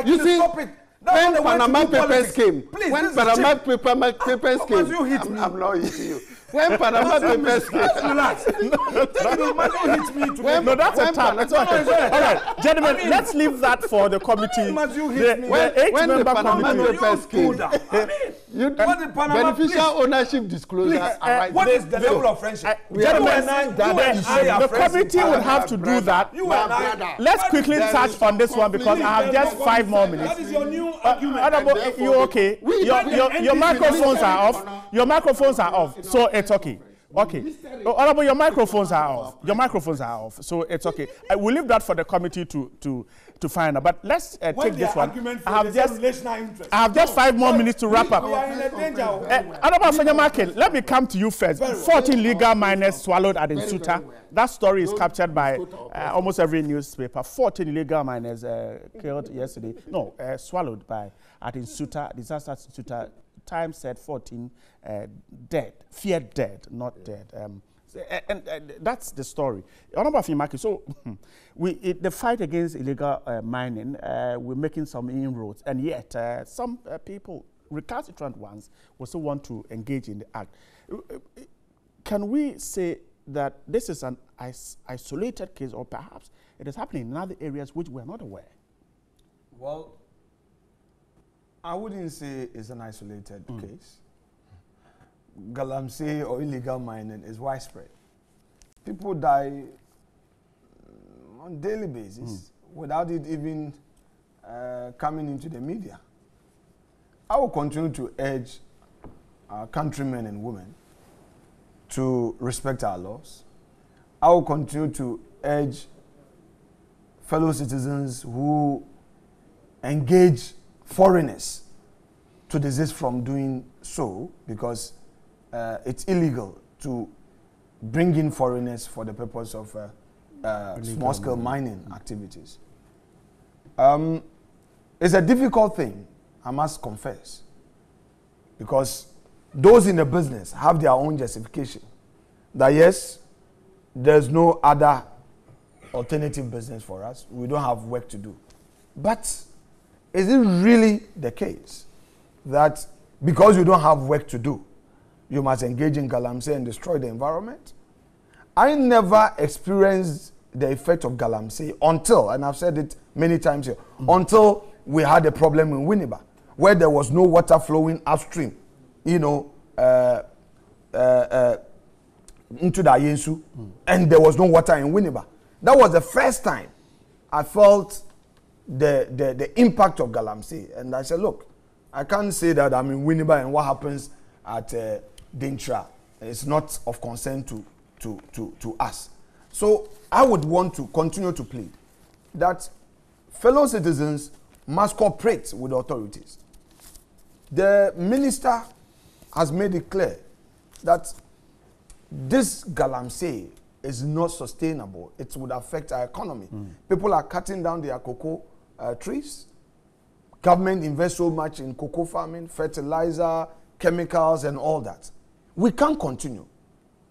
You see, stop it. When Panama Papers came, when Panama Papers came, you hit me. I'm not hitting you. When Panama Papers came, relax. Don't hit me today. No, that's a time. That's all right, gentlemen. Let's leave that for the committee. When the Panama Papers came, beneficial ownership disclosure. What is the level of friendship? Gentlemen, the committee will have to do that. Let's quickly touch on this one, because I have just 5 more minutes. That is your new argument. You okay? Your microphones are off. Your microphones are off, so it's okay. Okay. Honorable, your microphones are off. Your microphones are off, so it's okay. We'll leave that for the committee to to find out. But let's take this one. I have just 5 more minutes to wrap up. We are in a danger. Let me come to you first. 14 legal miners swallowed at Insuta. That story is captured by almost every newspaper. 14 illegal miners killed yesterday. No, swallowed by at Insuta. Disaster at Insuta. Time said 14 dead. Feared dead, not dead. And that's the story. Honorable Fimaki, so the fight against illegal mining, we're making some inroads, and yet some people, recalcitrant ones, also want to engage in the act. Can we say that this is an isolated case, or perhaps it is happening in other areas which we're not aware? Well, I wouldn't say it's an isolated case. Galamsey or illegal mining is widespread. People die on a daily basis without it even coming into the media. I will continue to urge our countrymen and women to respect our laws. I will continue to urge fellow citizens who engage foreigners to desist from doing so, because it's illegal to bring in foreigners for the purpose of small-scale mining activities. It's a difficult thing, I must confess, because those in the business have their own justification that yes, there's no other alternative business for us. We don't have work to do. But is it really the case that because you don't have work to do, you must engage in galamsey and destroy the environment? I never experienced the effect of galamsey until, and I've said it many times here, until we had a problem in Winneba, where there was no water flowing upstream, into the Ayensu, and there was no water in Winneba. That was the first time I felt the impact of galamsey, and I said, look, I can't say that I'm in Winneba and what happens at Dintra is not of concern to us. So I would want to continue to plead that fellow citizens must cooperate with the authorities. The minister has made it clear that this galamsey is not sustainable. It would affect our economy. People are cutting down their cocoa trees. Government invests so much in cocoa farming, fertilizer, chemicals, and all that. We can't continue.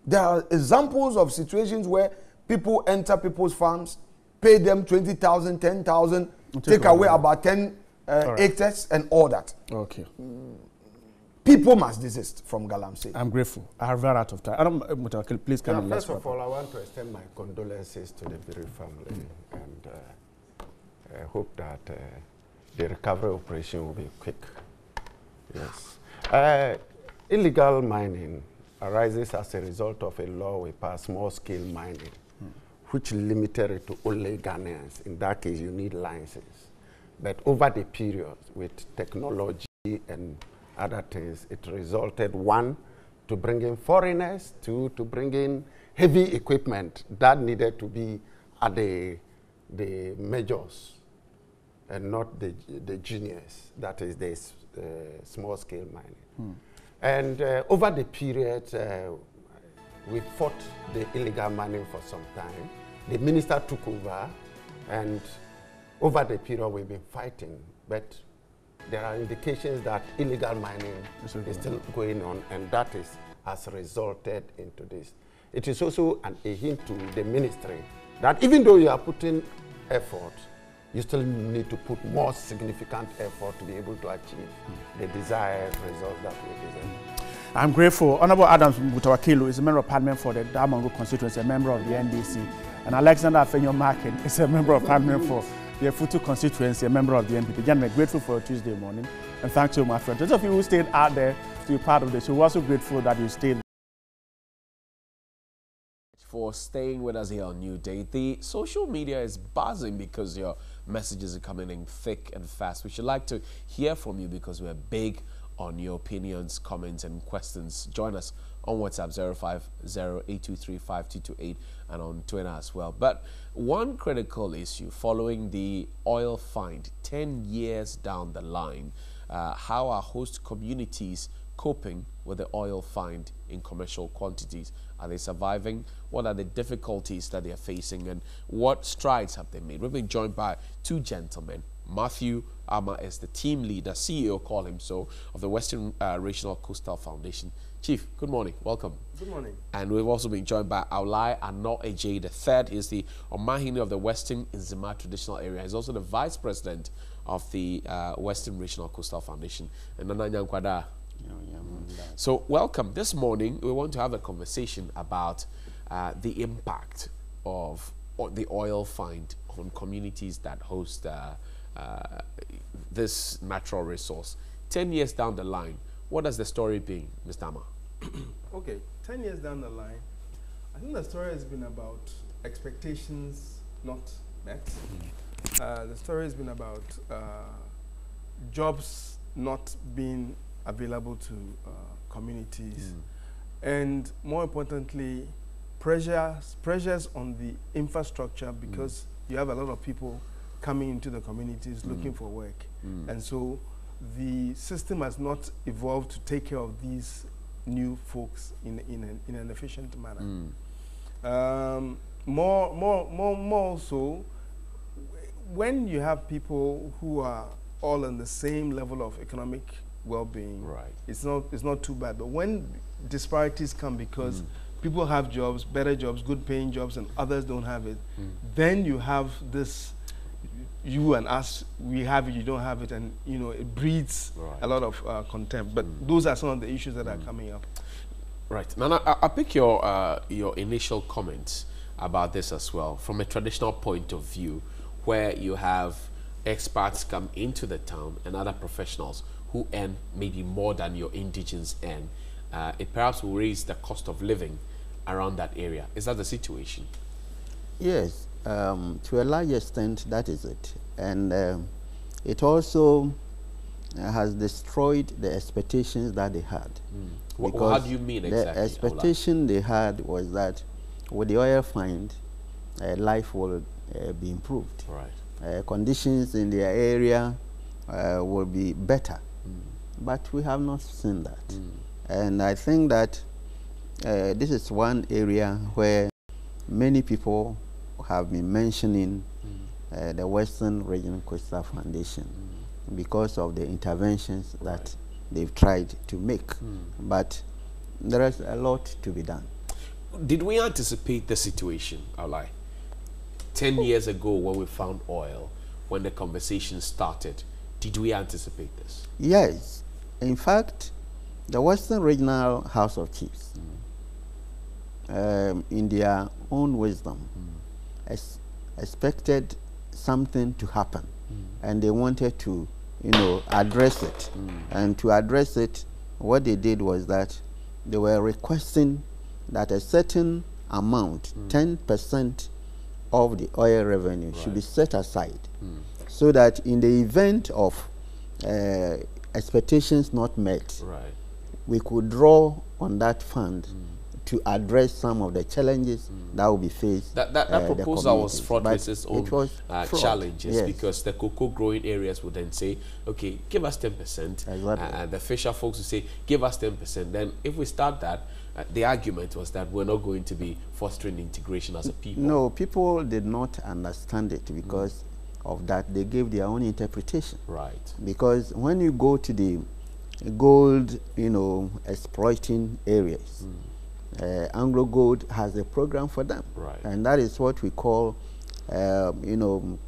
There are examples of situations where people enter people's farms, pay them 20,000, 10,000, take away about 10 acres and all that. Okay. People must desist from galamsey. I'm grateful. I have run out of time. Please come and first of all, I want to extend my condolences to the Biri family, and I hope that the recovery operation will be quick. Yes. Illegal mining arises as a result of a law we passed, small-scale mining, which limited it to only Ghanaians. In that case, you need license. But over the period, with technology and other things, it resulted, one, to bring in foreigners, two, to bring in heavy equipment that needed to be at the majors and not the juniors, that is the small-scale mining. And over the period, we fought the illegal mining for some time. The minister took over, and over the period we've been fighting, but there are indications that illegal mining is still going on, and that has resulted into this. It is also a hint to the ministry that even though you are putting effort, you still need to put more significant effort to be able to achieve the desired results that we desire. I'm grateful. Honorable Adams Mutawakilu is a member of parliament for the Damongo constituency, a member of the NDC. And Alexander Afenyo-Markin is a member of parliament for the Futu constituency, a member of the NPP. Gentlemen, grateful for Tuesday morning. And thanks to my friends. Those of you who stayed out there to be part of the show, we're also grateful that you stayed. For staying with us here on New Day. The social media is buzzing because your messages are coming in thick and fast. We should like to hear from you because we're big on your opinions, comments, and questions. Join us on WhatsApp 050-823-5228 and on Twitter as well. But one critical issue following the oil find 10 years down the line, how are host communities coping with the oil find in commercial quantities? Are they surviving? What are the difficulties that they are facing, and what strides have they made? We've been joined by two gentlemen. Matthew Ama is the team leader, CEO, call him so, of the Western Regional Coastal Foundation. Chief, good morning. Welcome. Good morning. And we've also been joined by Aulai Ano Ejay III. He is the Omahini of the Western Nzima Traditional Area. He's also the Vice President of the Western Regional Coastal Foundation. And Nana Nyankwada. So welcome. This morning we want to have a conversation about the impact of the oil find on communities that host this natural resource. 10 years down the line, what has the story been, Mr. Ama? Okay, 10 years down the line, I think the story has been about expectations not met. The story has been about jobs not being available to communities, and more importantly, pressures on the infrastructure, because you have a lot of people coming into the communities looking for work, and so the system has not evolved to take care of these new folks in an efficient manner. More so, when you have people who are all on the same level of economic well-being, right, it's not too bad. But when disparities come because people have jobs, better jobs, good-paying jobs, and others don't have it, then you have this, you and us, we have it, you don't have it, and it breeds a lot of contempt. But those are some of the issues that are coming up. Right. Nana, I'll pick your initial comments about this as well, from a traditional point of view, where you have expats come into the town and other professionals who earn maybe more than your indigenes earn. It perhaps will raise the cost of living around that area. Is that the situation? Yes, to a large extent, that is it. And it also has destroyed the expectations that they had. How do you mean exactly? The expectation they had was that with the oil find, life will be improved. Right. Conditions in their area will be better. But we have not seen that. And I think that this is one area where many people have been mentioning the Western Regional Coastal Foundation because of the interventions that they've tried to make. But there is a lot to be done. Did we anticipate the situation, Aulai? 10 years ago when we found oil, when the conversation started, did we anticipate this? Yes. In fact, the Western Regional House of Chiefs, in their own wisdom, expected something to happen, and they wanted to, address it. And to address it, what they did was that they were requesting that a certain amount, 10% of the oil revenue, should be set aside, so that in the event of expectations not met, we could draw on that fund to address some of the challenges that will be faced. That proposal was fraught with its own challenges, because the cocoa growing areas would then say, okay, give us 10%. And the fisher folks would say, give us 10%. Then if we start that, the argument was that we're not going to be fostering integration as a people. No, people did not understand it because of that. They gave their own interpretation. Right. Because when you go to the gold, exploiting areas, Anglo Gold has a program for them. Right. And that is what we call,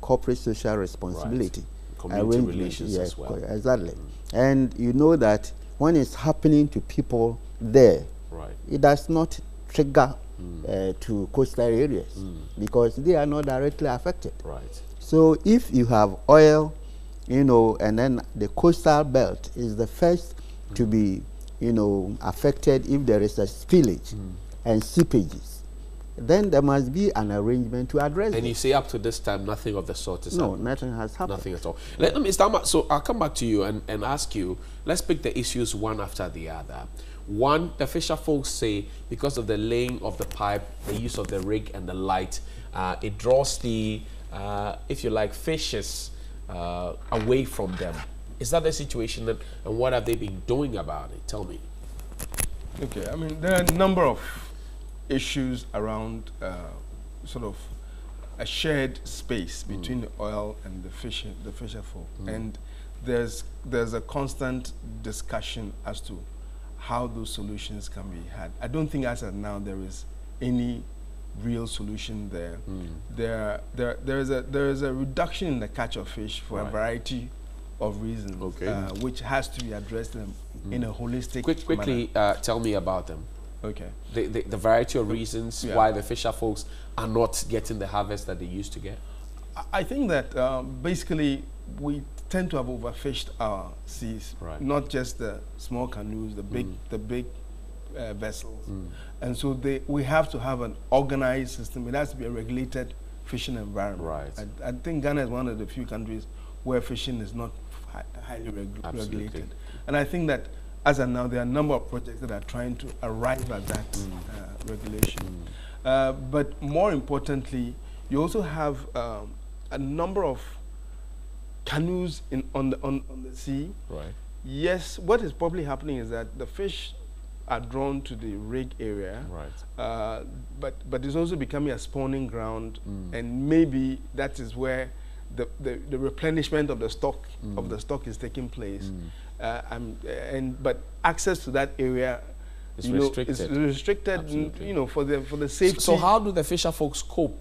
corporate social responsibility. Right. Community relations as well. Exactly. And you know that when it's happening to people there, it does not trigger to coastal areas because they are not directly affected. Right. So if you have oil, and then the coastal belt is the first to be, affected if there is a spillage and seepages, then there must be an arrangement to address it. And you say up to this time, nothing of the sort is happening? No, nothing has happened. Nothing at all. Let me start. So I'll come back to you and ask you, let's pick the issues one after the other. One, the fisher folks say because of the laying of the pipe, the use of the rig and the light, it draws the, if you like, fishes away from them. Is that the situation, and what have they been doing about it? Tell me. Okay, I mean, there are a number of issues around sort of a shared space between the oil and the fisher folk, and there's a constant discussion as to how those solutions can be had. I don't think as of now there is any real solution there. There is a reduction in the catch of fish for a variety of reasons, which has to be addressed in a holistic Quickly, tell me about them. Okay. The variety of reasons why the fisher folks are not getting the harvest that they used to get. I think that basically we tend to have overfished our seas, not just the small canoes, the big vessels, and so we have to have an organized system. It has to be a regulated fishing environment. I think Ghana is one of the few countries where fishing is not highly regulated, and I think that as of now there are a number of projects that are trying to arrive at that regulation. But more importantly, you also have a number of canoes on the sea. Yes, what is probably happening is that the fish are drawn to the rig area, but it's also becoming a spawning ground, and maybe that is where the replenishment of the stock is taking place, but access to that area is restricted. You know, for the safety. So how do the fisher folks cope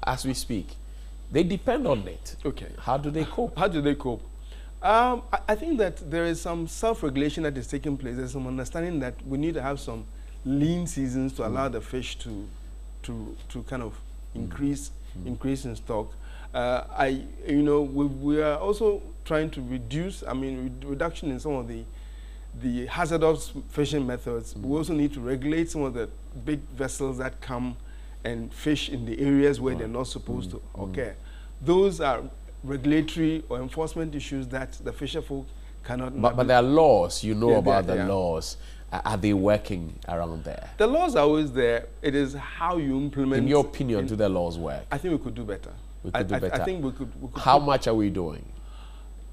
as we speak? They depend on it. Okay. How do they cope? How do they cope? I think that there is some self-regulation that is taking place. There's some understanding that we need to have some lean seasons to allow the fish to kind of increase in stock. We are also trying to reduce. I mean, reduction in some of the hazardous fishing methods. We also need to regulate some of the big vessels that come and fish in the areas where they're not supposed to occur. Those are regulatory or enforcement issues that the fisher folk cannot. But there are laws. You know about the laws. Are they working around there? The laws are always there. It is how you implement. In your opinion, do the laws work? I think we could do better. We could do better. I think we could. How much are we doing?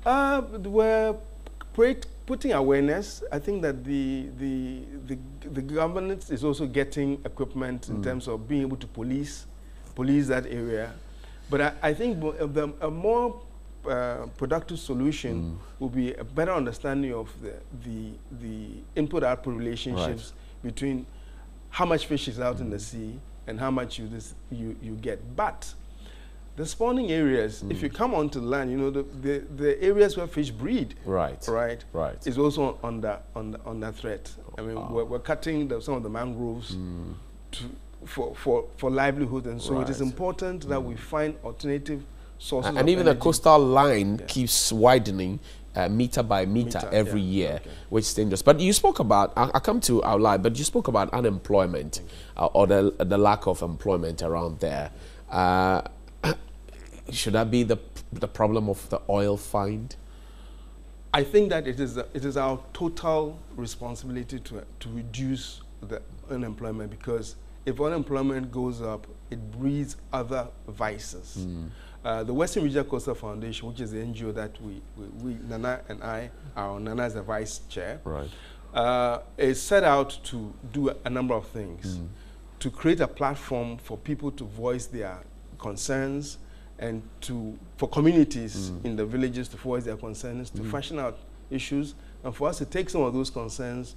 We're putting awareness. I think that the government is also getting equipment in terms of being able to police that area. But I think a more productive solution will be a better understanding of the input-output relationships between how much fish is out in the sea and how much you get. But the spawning areas, if you come onto land, you know the areas where fish breed, is also under threat. I mean, we're cutting some of the mangroves for livelihood, and so it is important that we find alternative sources. And even the coastal line keeps widening meter by meter every year, which is dangerous. But you spoke about, I'll come to our live, but you spoke about unemployment or the lack of employment around there. Should that be the problem of the oil find? I think that it is our total responsibility to reduce the unemployment, because if unemployment goes up, it breeds other vices. The Western Regional Coastal Foundation, which is the NGO that we Nana and I, Nana is the vice chair, is set out to do a number of things, to create a platform for people to voice their concerns, and for communities in the villages to voice their concerns, to fashion out issues, and for us to take some of those concerns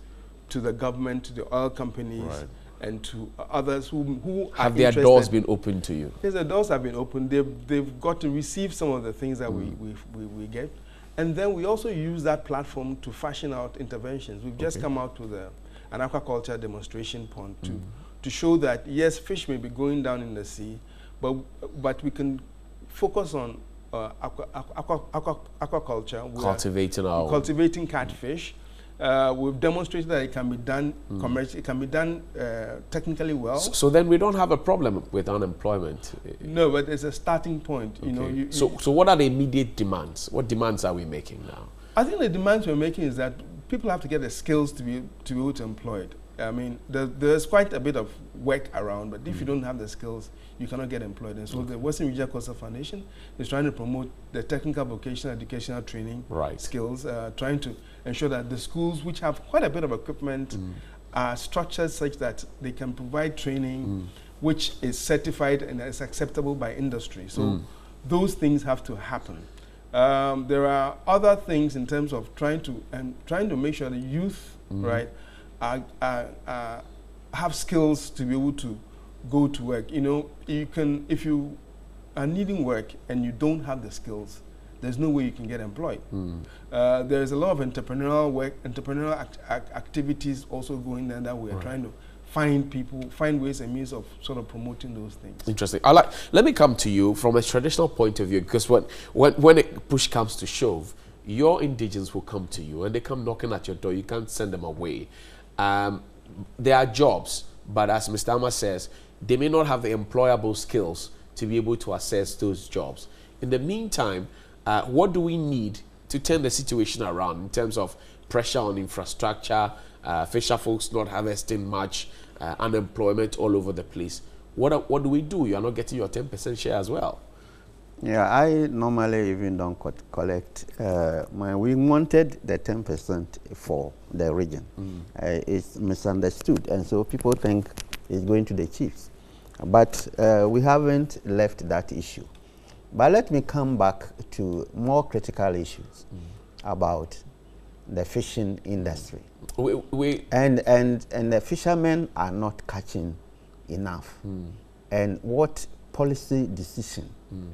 to the government, to the oil companies, and to others who have their doors been opened to you? Yes, the doors have been opened. They've got to receive some of the things that we get, and then we also use that platform to fashion out interventions. We've just come out with an aquaculture demonstration pond to show that yes, fish may be going down in the sea, but we can focus on aquaculture. Cultivating catfish. We've demonstrated that it can be done commercially. It can be done technically well. So then we don't have a problem with unemployment. No, but it's a starting point. You know. So what are the immediate demands? What demands are we making now? I think the demands we're making is that people have to get the skills to be able to employ it. I mean, there's quite a bit of work around, but if you don't have the skills, you cannot get employed. And so the Western Regional Coastal Foundation is trying to promote the technical vocational educational training skills, trying to ensure that the schools, which have quite a bit of equipment, are structured such that they can provide training which is certified and is acceptable by industry. So those things have to happen. There are other things in terms of trying to make sure the youth, right, have skills to be able to go to work. You know, you can, if you are needing work and you don't have the skills, there's no way you can get employed. There's a lot of entrepreneurial work, entrepreneurial activities also going there that we're trying to find ways and means of sort of promoting those things. Interesting. Let me come to you from a traditional point of view, because when it push comes to shove, your indigents will come to you and they come knocking at your door. You can't send them away. There are jobs, but as Mr. Amma says, they may not have the employable skills to be able to access those jobs. In the meantime, what do we need to turn the situation around in terms of pressure on infrastructure, fisher folks not harvesting much, unemployment all over the place? What do we do? You are not getting your 10% share as well. Yeah, I normally even don't collect. We wanted the 10% for the region. It's misunderstood, and so people think it's going to the chiefs. But we haven't left that issue. But let me come back to more critical issues about the fishing industry. And the fishermen are not catching enough. And what policy decision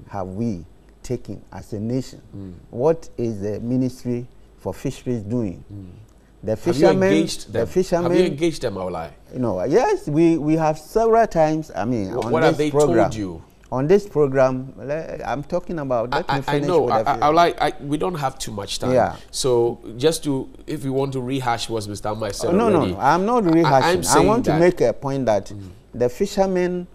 have we taken as a nation? What is the Ministry for Fisheries doing? The fishermen, have you engaged them, Aulai? No, yes, we have several times. I mean, what have they told you? On this program, I'm talking about. I know. We don't have too much time. Yeah. So just if you want to rehash what Mr. Amma said already. No, I'm not rehashing. I want to make a point that the fishermen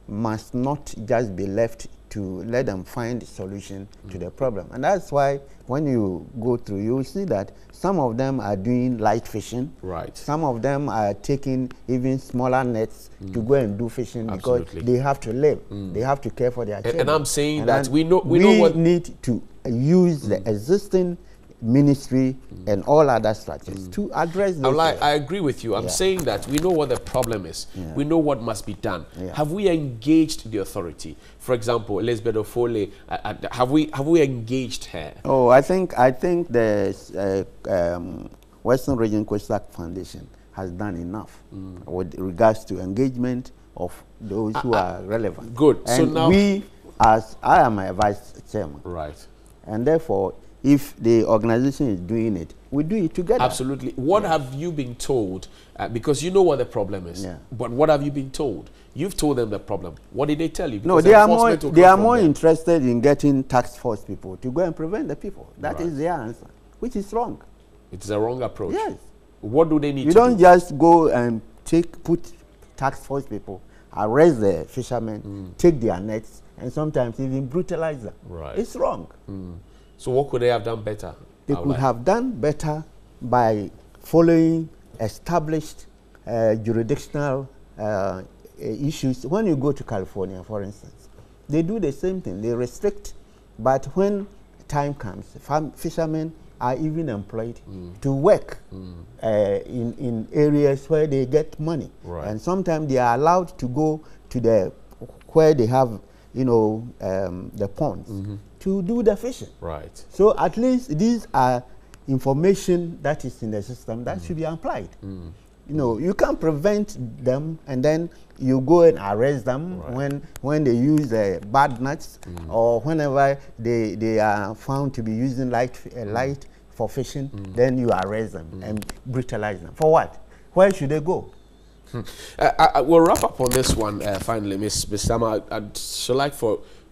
must not just be left to let them find a solution to the problem. And that's why when you go through, you will see that some of them are doing light fishing. Right. Some of them are taking even smaller nets to go and do fishing because they have to live. They have to care for their children. And I'm saying that we need to use the existing ministry and all other structures to address this. I agree with you. I'm saying that we know what the problem is. We know what must be done. Have we engaged the authority? For example, Elizabeth Ofole, have we engaged her? Oh, I think the Western Region Coastal Foundation has done enough with regards to engagement of those who are relevant. Good. And so now I am a vice chairman. Right. And therefore, if the organization is doing it, we do it together. Absolutely. What have you been told? Because you know what the problem is. But what have you been told? You've told them the problem. What did they tell you? Because no, they are more interested in getting task force people to go and prevent the people. That is their answer, which is wrong. It's a wrong approach. Yes. What do they need to do? You don't just go and put task force people, arrest the fishermen, take their nets, and sometimes even brutalize them. Right. It's wrong. So what could they have done better? They could have done better by following established jurisdictional issues. When you go to California, for instance, they do the same thing. They restrict, but when time comes, fishermen are even employed to work in areas where they get money. Right. And sometimes they are allowed to go to where they have, the ponds to do the fishing. Right. So at least these are information that is in the system that should be applied. You can't prevent them and then you go and arrest them when they use bad nets or whenever they are found to be using light for fishing, then you arrest them and brutalize them. For what? Where should they go? We'll wrap up on this one finally, Ms. Sama. I'd like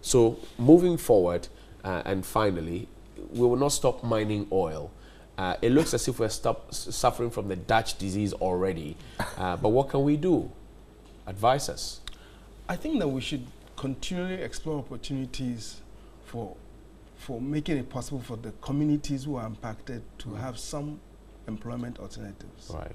so moving forward and finally, we will not stop mining oil. It looks as if we're suffering from the Dutch disease already. But what can we do? Advise us. I think that we should continually explore opportunities for making it possible for the communities who are impacted to have some employment alternatives. Right.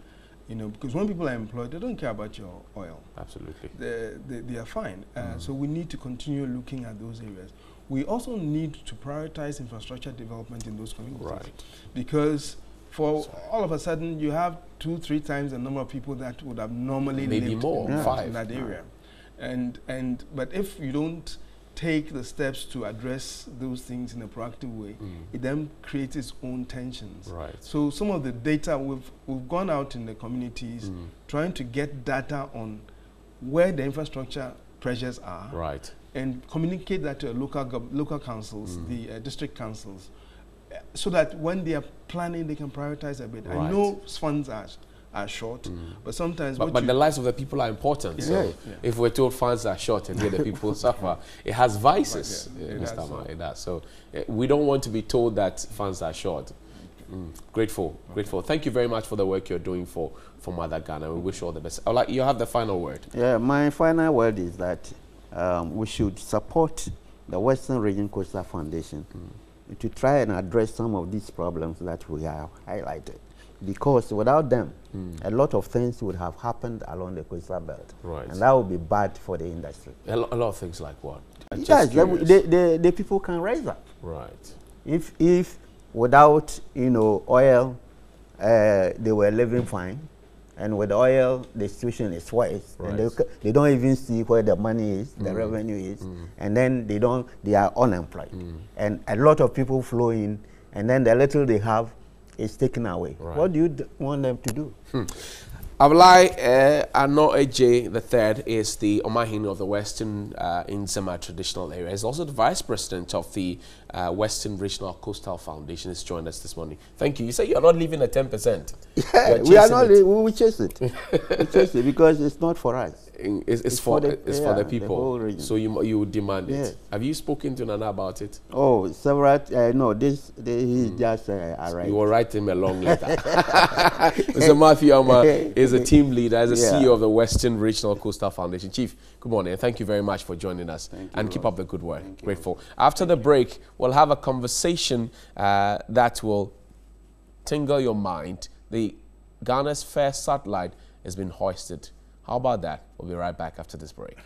You know, because when people are employed, they don't care about your oil. Absolutely. They are fine. So we need to continue looking at those areas. We also need to prioritize infrastructure development in those communities. Right. Because for all of a sudden, you have 2-3 times the number of people that would have normally Maybe lived more, in that area. But if you don't take the steps to address those things in a proactive way, it then creates its own tensions. Right. So some of the data we've gone out in the communities trying to get data on where the infrastructure pressures are, Right. and communicate that to local councils, the district councils, so that when they are planning, they can prioritize a bit. Right. I know funds are short, but sometimes. But the lives of the people are important. So if we're told funds are short and yet the people suffer, it has vices, Mr. Ama. It does. So we don't want to be told that funds are short. Grateful, grateful. Thank you very much for the work you're doing for Mother Ghana. We wish you all the best. You have the final word. Yeah, my final word is that we should support the Western Region Coastal Foundation to try and address some of these problems that we have highlighted. Because without them, a lot of things would have happened along the coastal belt. Right. And that would be bad for the industry. A lot of things like what? Yes, the people can rise up. Right. If without, oil, they were living fine, and with oil, the situation is worse. Right. And they don't even see where the money is, the revenue is, and then they are unemployed. And a lot of people flow in, and then the little they have is taken away. Right. What do you want them to do? Ablai Ano Eje III is the Omahin of the Western Nzema traditional area. He's also the Vice President of the Western Regional Coastal Foundation. Has joined us this morning. Thank you. You say you're not leaving at 10%. Yeah, we are not. We chase it. We chase it because it's not for us. It's for the people. The so you demand it. Yeah. Have you spoken to Nana about it? Oh, several. No, he just arrived. You will write him a long letter. Mr. Matthew Ama is a team leader, as a CEO of the Western Regional Coastal Foundation. Chief, good morning. Thank you very much for joining us. And keep up the good work. Grateful. After the break, we'll have a conversation that will tingle your mind. The Ghana's first satellite has been hoisted. How about that? We'll be right back after this break.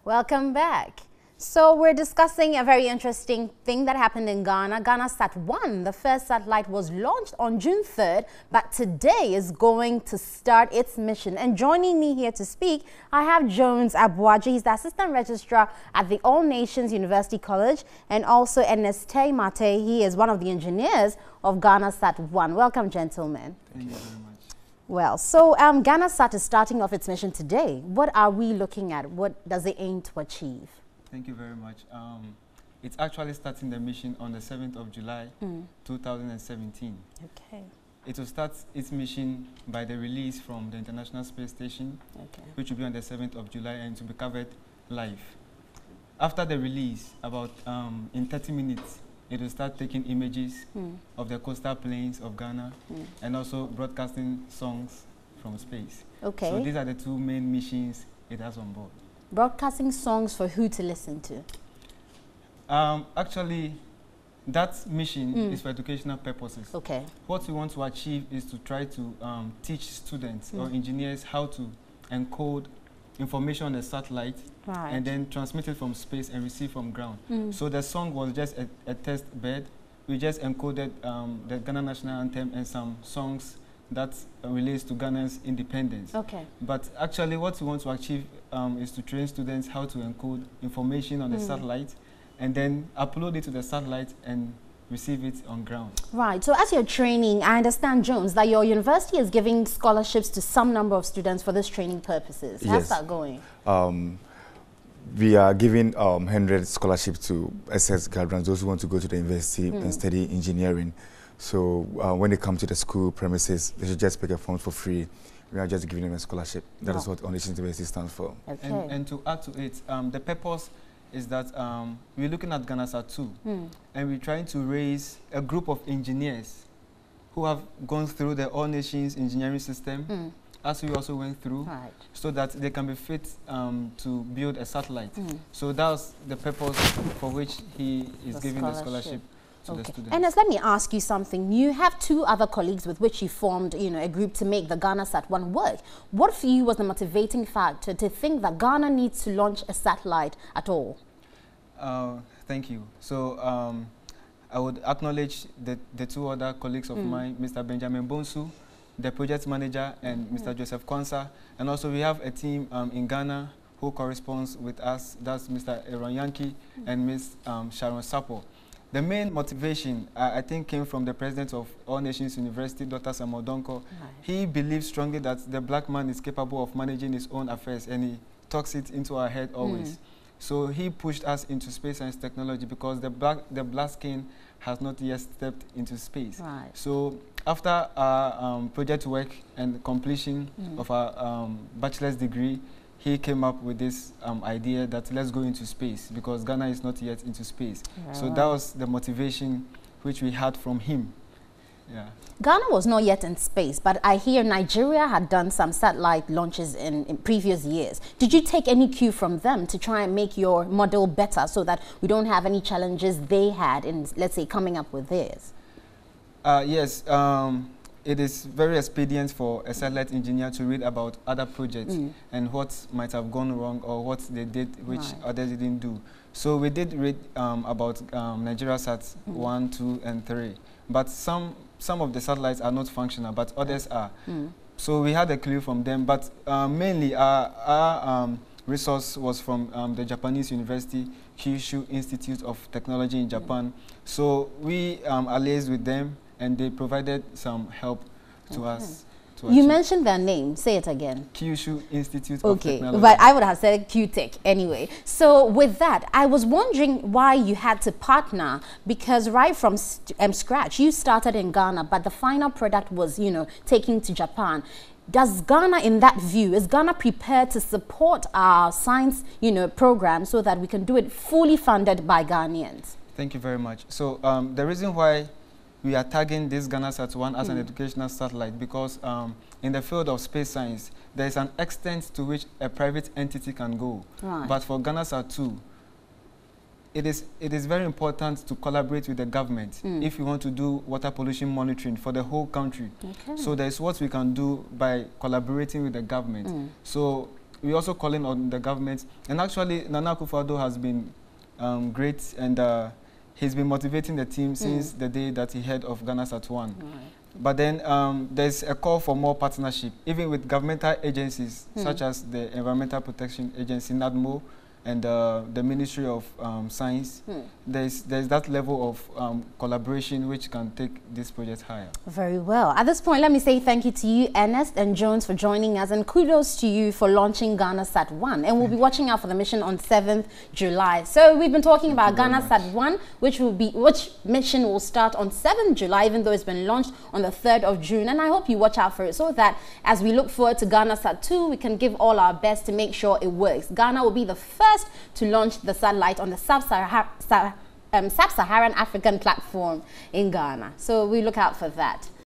Welcome back. So we're discussing a very interesting thing that happened in Ghana. GhanaSat-1, the first satellite, was launched on June 3rd, but today is going to start its mission. And joining me here to speak, I have Jones Abuaji. He's the Assistant Registrar at the All Nations University College, and also Ernest Mate. He is one of the engineers of GhanaSat-1. Welcome, gentlemen. Thank you very much. Well, so GhanaSat is starting off its mission today. What are we looking at? What does it aim to achieve? Thank you very much. It's actually starting the mission on the 7th of July, 2017. Okay. It will start its mission by the release from the International Space Station, which will be on the 7th of July and to be covered live. After the release, about in 30 minutes, it will start taking images of the coastal plains of Ghana and also broadcasting songs from space. Okay. So these are the two main missions it has on board. Broadcasting songs for who to listen to? Actually, that mission is for educational purposes. Okay. What we want to achieve is to try to teach students or engineers how to encode information on a satellite and then transmit it from space and receive from ground. So the song was just a test bed. We just encoded the Ghana National Anthem and some songs that relates to Ghana's independence. Okay. But actually what we want to achieve is to train students how to encode information on the satellite and then upload it to the satellite and receive it on ground. Right. So as you're training, I understand, Jones, that your university is giving scholarships to some number of students for this training purposes. How's that going? We are giving 100 scholarships to SS graduates, those who want to go to the university and study engineering. So when they come to the school premises, they should just pick a form for free. We are just giving them a scholarship. That is what All Nations University stands for. Okay. And to add to it, the purpose is that we're looking at GhanaSat-2 and we're trying to raise a group of engineers who have gone through the All Nations engineering system as we also went through, so that they can be fit to build a satellite. So that was the purpose for which he is giving the scholarship to the students. And let me ask you something. You have 2 other colleagues with which you formed, a group to make the GhanaSat-1 work. What for you was the motivating factor to think that Ghana needs to launch a satellite at all? Thank you. So I would acknowledge the 2 other colleagues of mine, Mr. Benjamin Bonsu, the project manager, and Mr. Joseph Kwanzaa. And also we have a team in Ghana who corresponds with us. That's Mr. Aaron Yankee and Ms. Sharon Sapo. The main motivation, I think, came from the president of All Nations University, Dr. Samuel Donko. He believes strongly that the black man is capable of managing his own affairs, and he talks it into our head always. So he pushed us into space science technology because the black skin has not yet stepped into space. So after our project work and completion of our bachelor's degree, he came up with this idea that let's go into space because Ghana is not yet into space. So that was the motivation which we had from him. Ghana was not yet in space, but I hear Nigeria had done some satellite launches in previous years. Did you take any cue from them to try and make your model better so that we don't have any challenges they had in, let's say, coming up with theirs? Yes. It is very expedient for a satellite engineer to read about other projects and what might have gone wrong or what they did which others didn't do. So we did read about Nigeria Sats 1, 2, and 3. But some of the satellites are not functional, but others are. So we had a clue from them. But mainly our resource was from the Japanese University, Kyushu Institute of Technology in Japan. So we allied with them, and they provided some help to us. You mentioned their name. Say it again. Kyushu Institute of Technology. But I would have said Q-Tech anyway. So with that, I was wondering why you had to partner, because right from scratch, you started in Ghana, but the final product was, taken to Japan. Does Ghana, in that view, is Ghana prepared to support our science, program so that we can do it fully funded by Ghanaians? Thank you very much. So the reason why we are tagging this GhanaSat-1 as an educational satellite because in the field of space science, there is an extent to which a private entity can go. But for GhanaSat-2, it is very important to collaborate with the government if you want to do water pollution monitoring for the whole country. So there is what we can do by collaborating with the government. So we're also calling on the government. And actually, Nana Akufo-Addo has been great, and he's been motivating the team since the day that he heard of GhanaSat-1. But then there's a call for more partnership, even with governmental agencies, such as the Environmental Protection Agency, NADMO, and the Ministry of Science. There's that level of collaboration which can take this project higher. Very well. At this point, let me say thank you to you, Ernest and Jones, for joining us, and kudos to you for launching GhanaSat-1. And we'll be watching out for the mission on 7th July. So we've been talking about GhanaSat-1, which mission will start on 7th July, even though it's been launched on the 3rd of June. And I hope you watch out for it so that as we look forward to GhanaSat-2, we can give all our best to make sure it works. Ghana will be the first to launch the satellite on the sub-Saharan African platform in Ghana. So we look out for that.